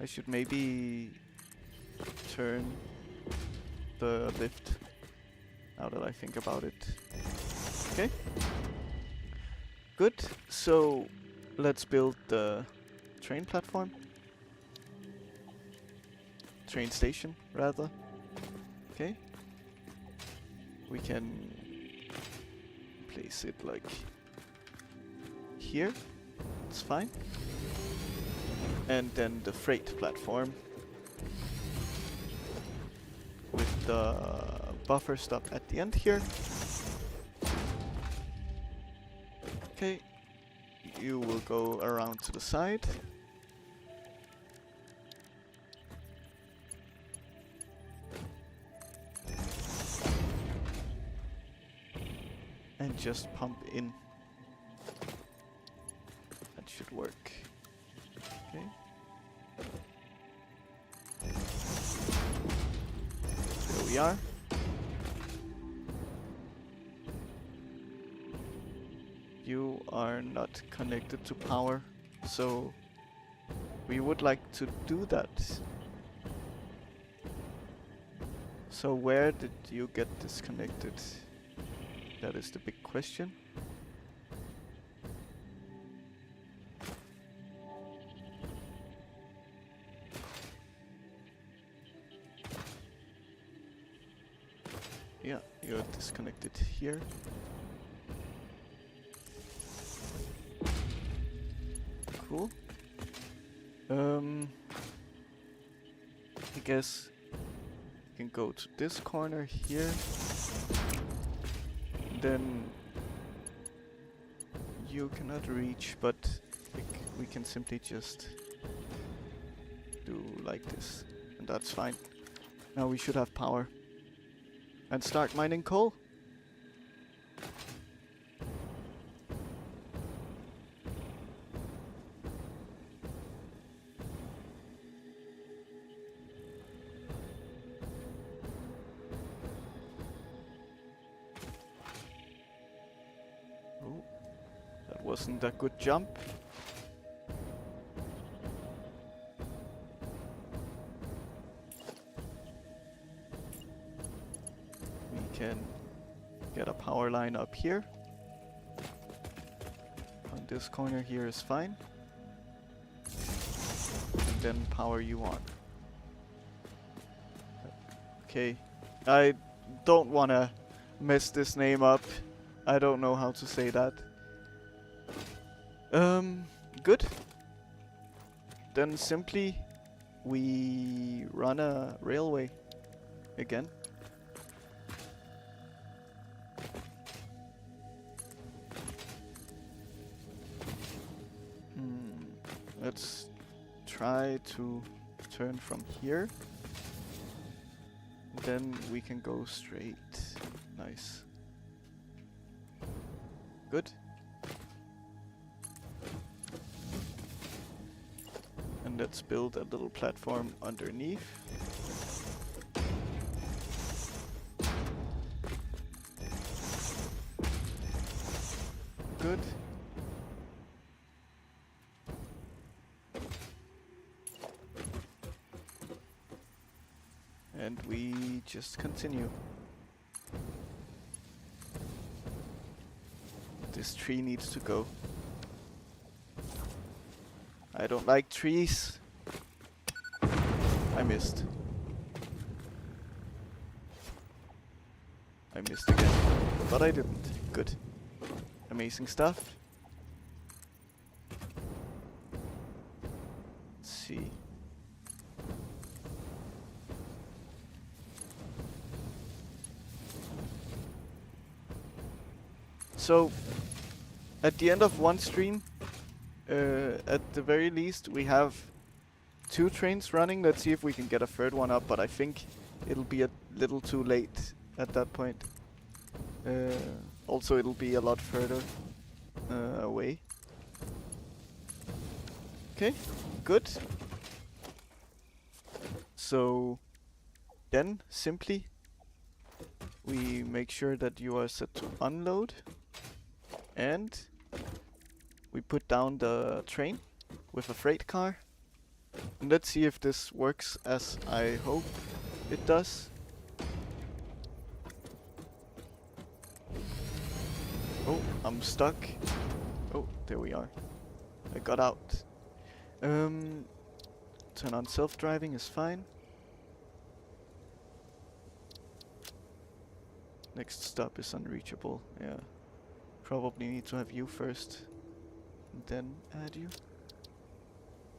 I should maybe turn the lift, now that I think about it. Okay. Good. So let's build the train platform. Train station, rather. Okay. We can place it like here. It's fine. And then the freight platform with the buffer stop at the end here. Okay, you will go around to the side. And just pump in. That should work. Okay. There we are. You are not connected to power, so we would like to do that. So where did you get disconnected? That is the big question. Yeah, you're disconnected here. Cool. I guess you can go to this corner here. Then you cannot reach, but we can simply just do like this, and that's fine. Now we should have power. And start mining coal. Oh, that wasn't a good jump. We can get a power line up here. On this corner here is fine. And then power you on. Okay, I don't wanna mess this name up. I don't know how to say that. Good. Then simply we run a railway again. Let's try to turn from here. Then we can go straight. Nice. Good. And let's build a little platform underneath. Good. And we just continue. This tree needs to go. I don't like trees. I missed. I missed again. But I didn't. Good. Amazing stuff. Let's see. So, at the end of one stream, at the very least, we have 2 trains running. Let's see if we can get a third one up, but I think it'll be a little too late at that point. Also, it'll be a lot further away. Okay, good. So, then simply we make sure that you are set to unload, and we put down the train with a freight car. And let's see if this works as I hope it does. Oh, I'm stuck. Oh, there we are. I got out. Turn on self-driving is fine. Next stop is unreachable. Yeah. Probably need to have you first. And then add you.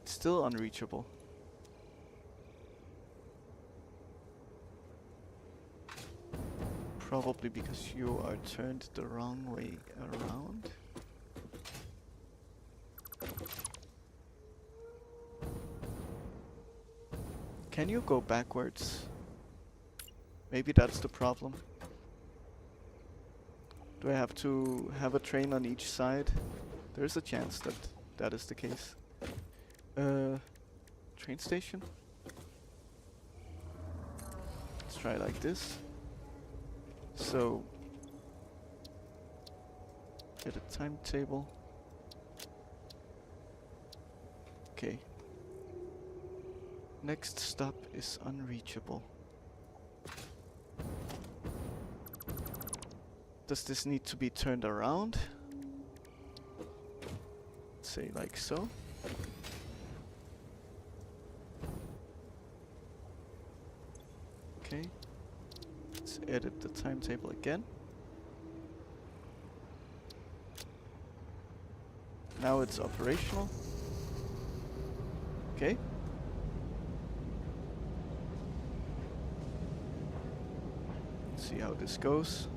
It's still unreachable. Probably because you are turned the wrong way around. Can you go backwards? Maybe that's the problem. Do I have to have a train on each side? There's a chance that that is the case. Train station? Let's try like this. So, get a timetable. Okay. Next stop is unreachable. Does this need to be turned around? Say like so. Okay. Let's edit the timetable again. Now it's operational. Okay. Let's see how this goes.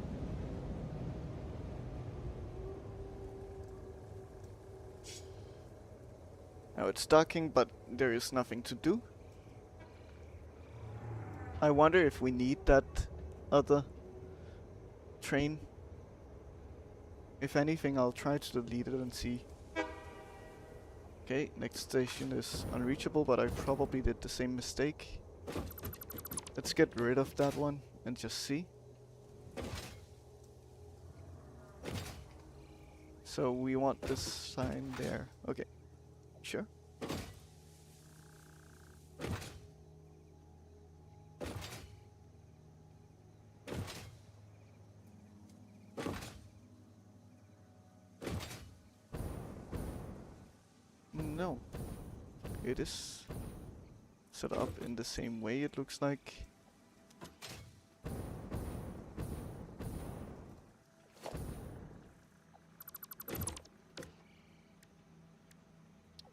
Now it's docking, but there is nothing to do. I wonder if we need that other train. If anything, I'll try to delete it and see. Okay, next station is unreachable, but I probably did the same mistake. Let's get rid of that one and just see. So we want this sign there. Okay, sure. No, it is set up in the same way, it looks like.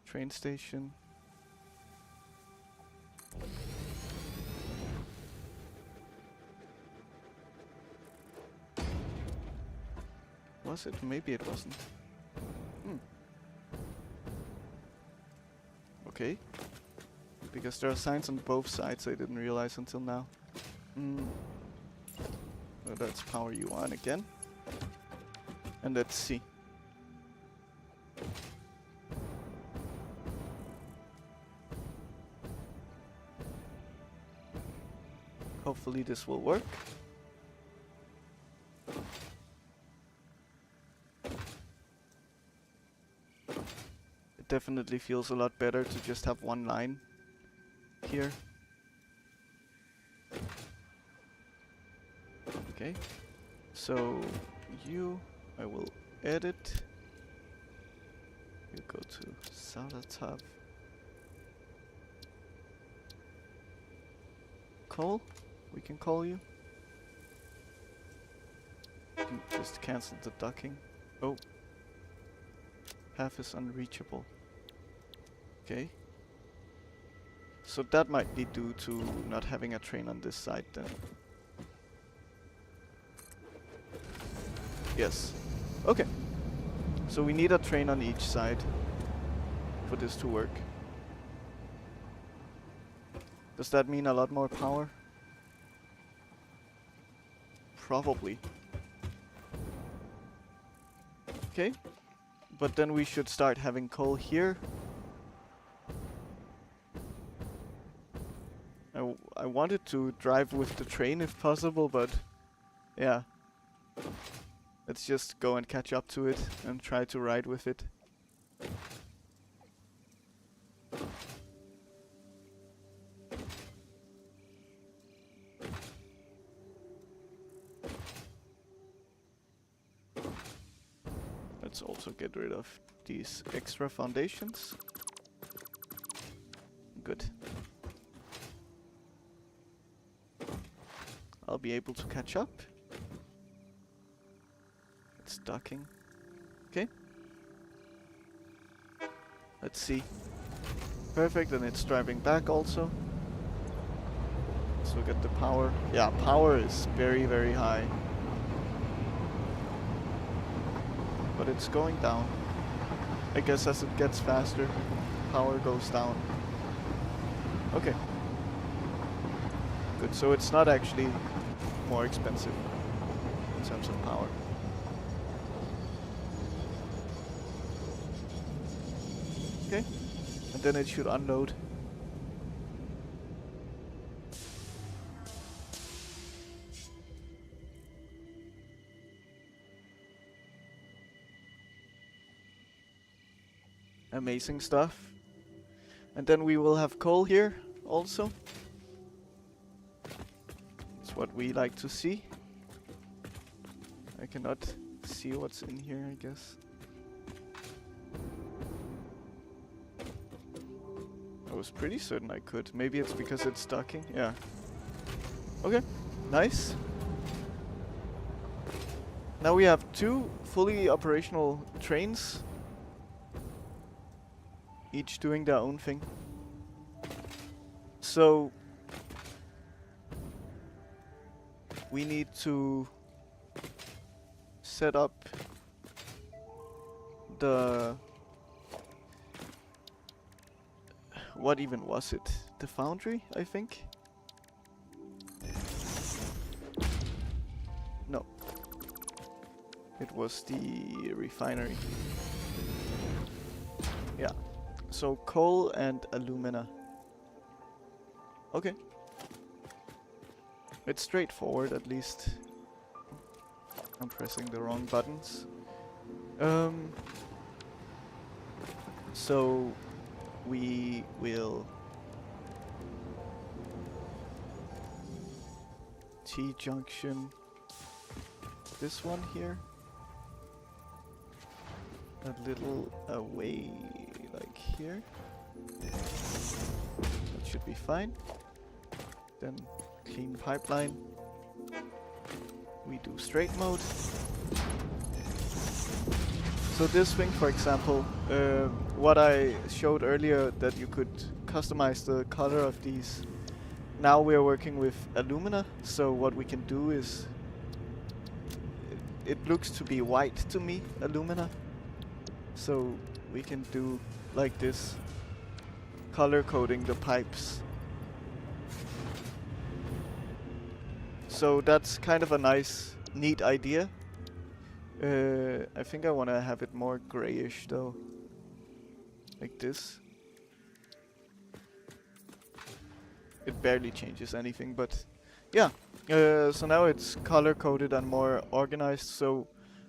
Train station. Was it? Maybe it wasn't. Okay. Because there are signs on both sides I didn't realize until now. Well, let's power you on again. And let's see. Hopefully this will work. It definitely feels a lot better to just have one line here. Okay, so I will edit. You go to Satisfactory. Call? We can call you. You just cancel the docking. Oh. Path is unreachable. Okay. So that might be due to not having a train on this side then. Yes. Okay. So we need a train on each side for this to work. Does that mean a lot more power? Probably. Okay. But then we should start having coal here. I wanted to drive with the train if possible, but yeah. Let's just go and catch up to it and try to ride with it. Let's also get rid of these extra foundations. Good. I'll be able to catch up. It's docking. Okay. Let's see. Perfect, and it's driving back also. Let's look at the power. Yeah, power is very, very high. But it's going down. I guess as it gets faster, power goes down. Okay. Good, so it's not actually more expensive in terms of power. Okay, and then it should unload. Amazing stuff. And then we will have coal here also. That's what we like to see. I cannot see what's in here, I guess. I was pretty certain I could. Maybe it's because it's docking. Yeah. Okay, nice. Now we have 2 fully operational trains, each doing their own thing. So we need to set up the... What even was it? The foundry, I think? No. It was the refinery. Yeah. So coal and alumina. Okay. It's straightforward, at least. I'm pressing the wrong buttons. So we will T-junction this one here. A little away, like here. That should be fine. Then clean pipeline. We do straight mode. So this thing, for example, what I showed earlier, that you could customize the color of these. Now we are working with alumina, so what we can do is, it looks to be white to me, alumina. So we can do like this, color coding the pipes. So that's kind of a nice, neat idea. I think I want to have it more grayish though. Like this. It barely changes anything, but Yeah. So now it's color coded and more organized. So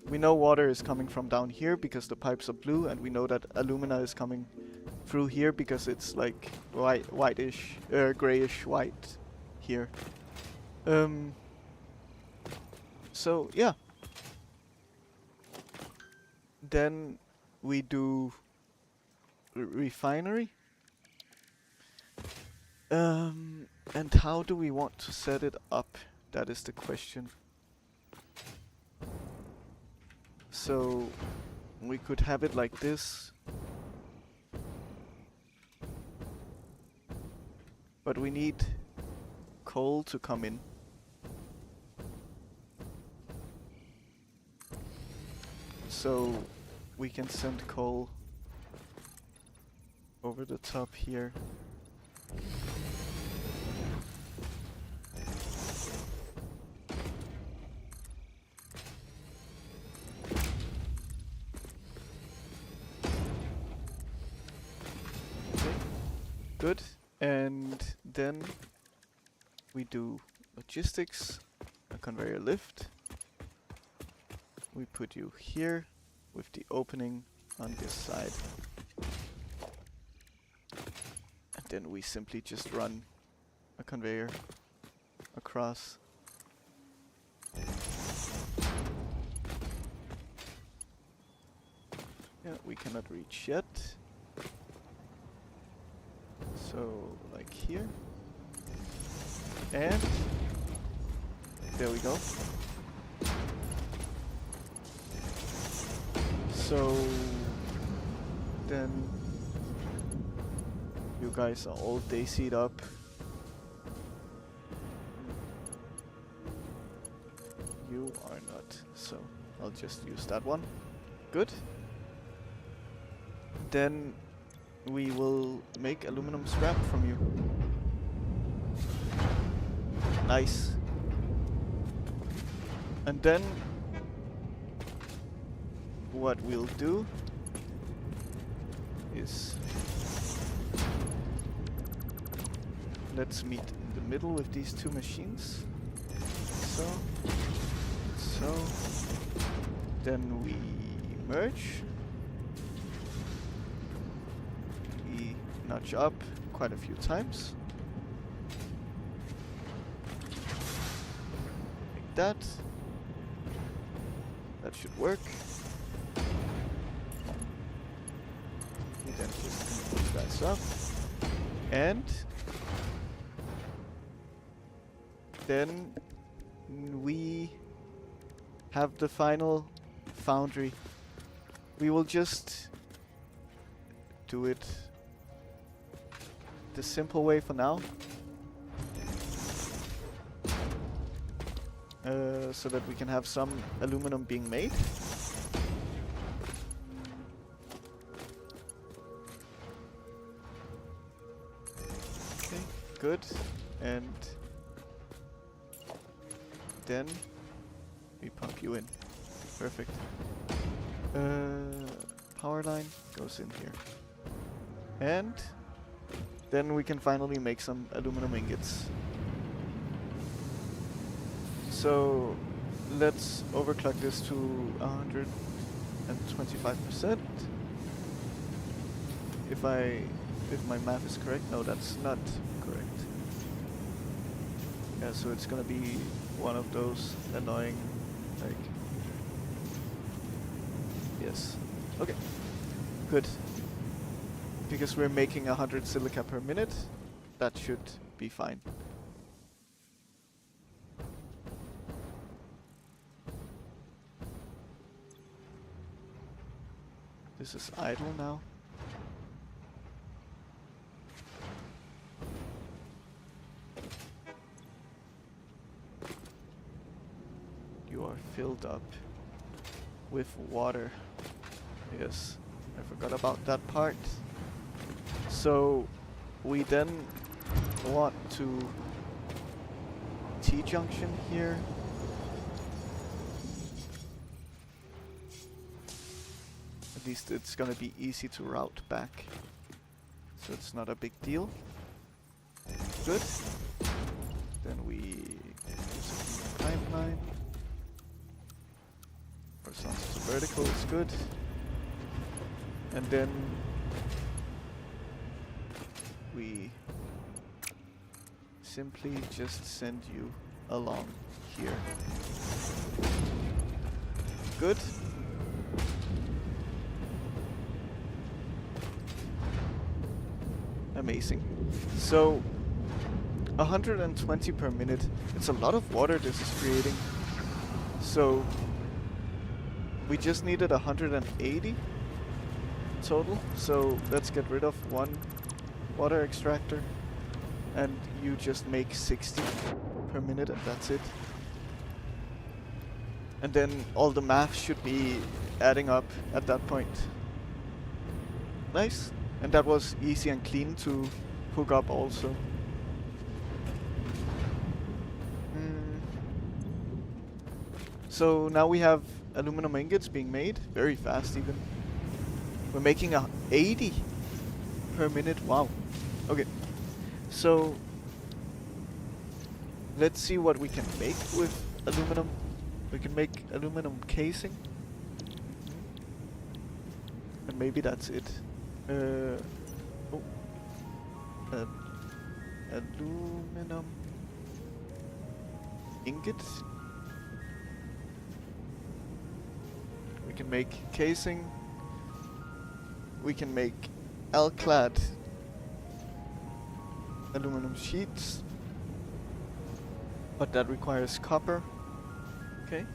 we know water is coming from down here because the pipes are blue, and we know that alumina is coming through here because it's like whitish, grayish white here. Um. So yeah. Then we do refinery. And how do we want to set it up? That is the question. So we could have it like this. But we need coal to come in. So we can send coal over the top here. Okay, good. And then we do logistics, a conveyor lift. We put you here with the opening on this side. And then we simply just run a conveyor across. Yeah, we cannot reach yet. So, like here. And there we go. So then you guys are all daisied up. You are not, so I'll just use that one. Good. Then we will make aluminum scrap from you. Nice. And then what we'll do is let's meet in the middle with these two machines. So, then we merge. We notch up quite a few times. Like that. That should work. We then just push that up. And then we have the final foundry. We will just do it the simple way for now. So that we can have some aluminum being made. Okay, good. And then we pump you in. Perfect. Power line goes in here. And then we can finally make some aluminum ingots. So let's overclock this to 125%. If my math is correct. No, that's not correct. Yeah, so it's gonna be one of those annoying, like, yes. Okay, good. Because we're making 100 silica per minute, that should be fine. This is idle now. You are filled up with water. Yes, I forgot about that part. So we then want to T-junction here. At least it's gonna be easy to route back, so it's not a big deal. Good. Then we fine. Horizontal to vertical is good. And then we simply just send you along here. Good. Amazing. So 120 per minute. It's a lot of water this is creating. So we just needed 180 total. So let's get rid of one water extractor. And you just make 60 per minute and that's it. And then all the math should be adding up at that point. Nice. And that was easy and clean to hook up also. So now we have aluminum ingots being made, very fast even. We're making 80 per minute, wow. Okay, so let's see what we can make with aluminum. We can make aluminum casing. And maybe that's it. Aluminum ingots. We can make casing. We can make L-clad aluminum sheets, but that requires copper. Okay.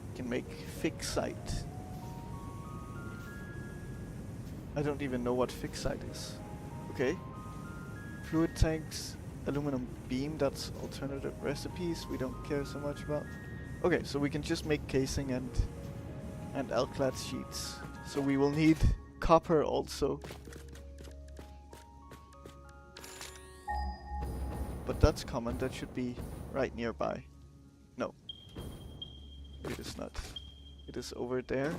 We can make fixite. I don't even know what fixite is. Okay. Fluid tanks, aluminum beam, that's alternative recipes we don't care so much about. Okay, so we can just make casing and L-clad sheets. So we will need copper also. But that's common, that should be right nearby. No. It is not. It is over there.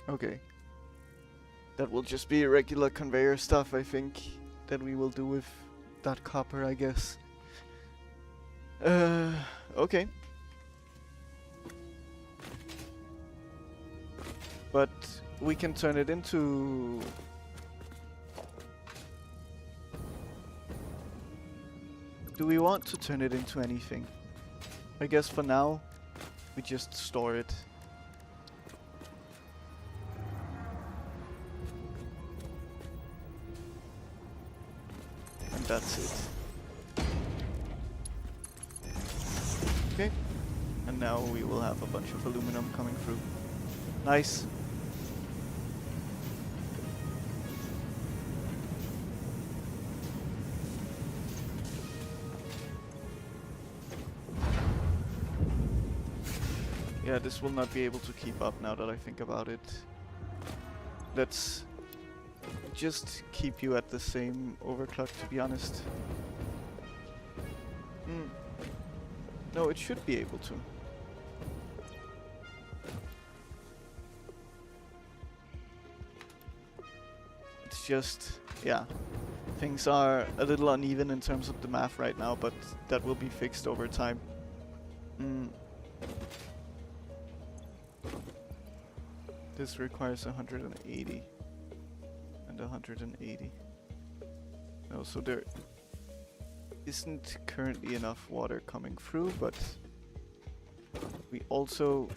Okay. That will just be regular conveyor stuff, I think, that we will do with that copper, I guess. Okay. But we can turn it into... Do we want to turn it into anything? I guess for now, we just store it. And that's it. Okay. And now we will have a bunch of aluminum coming through. Nice. Yeah, this will not be able to keep up now that I think about it. Let's just keep you at the same overclock, to be honest. No, it should be able to. It's just, yeah. Things are a little uneven in terms of the math right now, but that will be fixed over time. This requires 180 and 180. No, so there isn't currently enough water coming through, but we also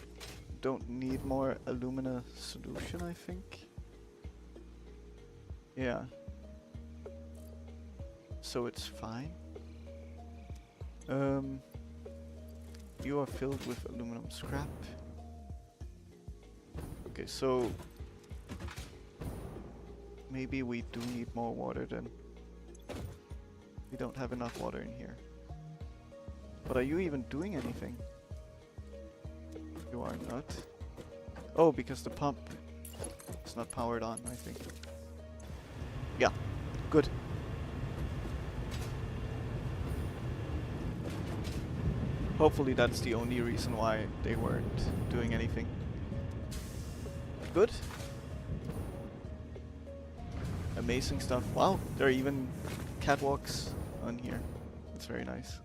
don't need more alumina solution, I think. Yeah. So it's fine. You are filled with aluminum scrap. Okay, so maybe we do need more water then. We don't have enough water in here. But are you even doing anything? You are not. Oh, because the pump is not powered on, I think. Yeah, good. Hopefully that's the only reason why they weren't doing anything. Good. amazing stuff. Wow, there are even catwalks on here. It's very nice.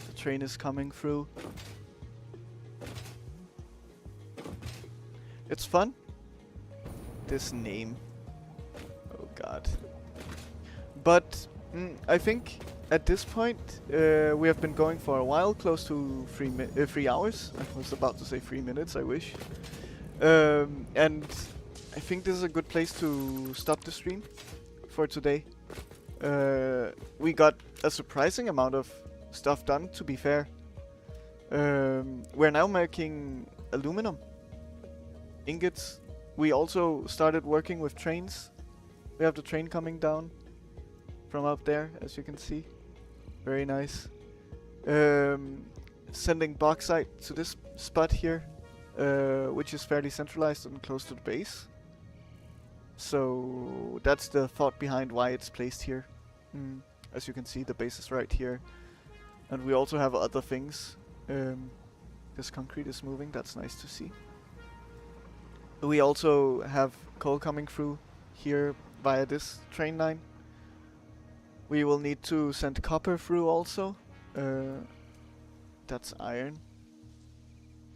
The train is coming through. It's fun. This name. Oh god. But I think at this point we have been going for a while, close to 3 hours. I was about to say 3 minutes, I wish. And I think this is a good place to stop the stream for today. We got a surprising amount of stuff done, to be fair. We're now making aluminum ingots. We also started working with trains. We have the train coming down from up there, as you can see. Very nice. Sending bauxite to this spot here, which is fairly centralized and close to the base. So that's the thought behind why it's placed here. As you can see, the base is right here. And we also have other things. This concrete is moving, that's nice to see. We also have coal coming through here via this train line. We will need to send copper through also. That's iron.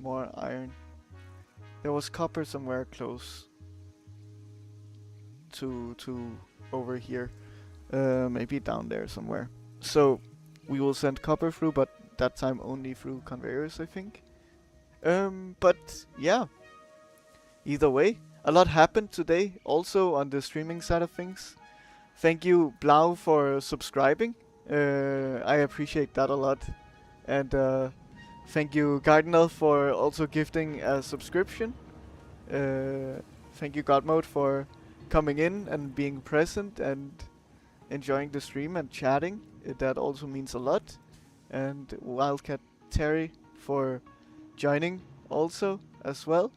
More iron. There was copper somewhere close to over here. Maybe down there somewhere. So we will send copper through, but that time only through conveyors, I think. But yeah. Either way, a lot happened today also on the streaming side of things. Thank you, Blau, for subscribing. I appreciate that a lot. And thank you, Cardinal, for also gifting a subscription. Thank you, Godmode, for coming in and being present and enjoying the stream and chatting. That also means a lot. And Wildcat Terry for joining also as well.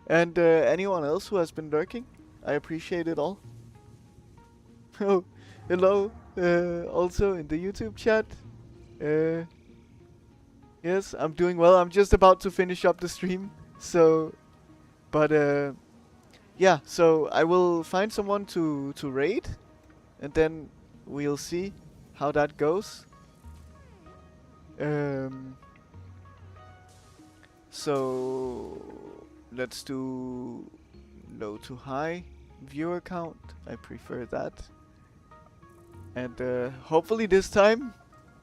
And anyone else who has been lurking, I appreciate it all. Oh, hello, also in the YouTube chat. Yes, I'm doing well. I'm just about to finish up the stream. So, but yeah, so I will find someone to raid. And then we'll see how that goes. So let's do low to high viewer count. I prefer that. And hopefully this time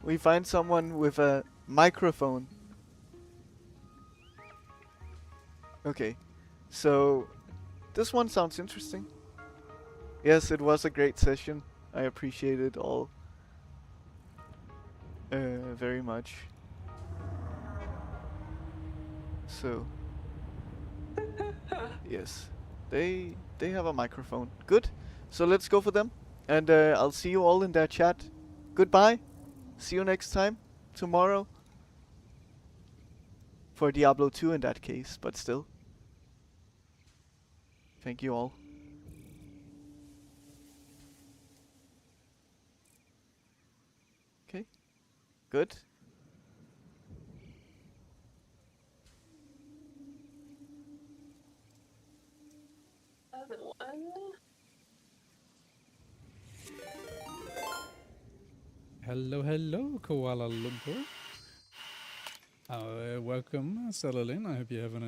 we find someone with a microphone. Okay, so this one sounds interesting. Yes, it was a great session. I appreciate it all very much. So yes, they have a microphone. Good. So let's go for them, and I'll see you all in their chat. Goodbye. See you next time tomorrow for Diablo 2 in that case, but still. Thank you all. Okay. Good. Hello, hello, Koala-Lumpur. Welcome, Celalyn. I hope you have an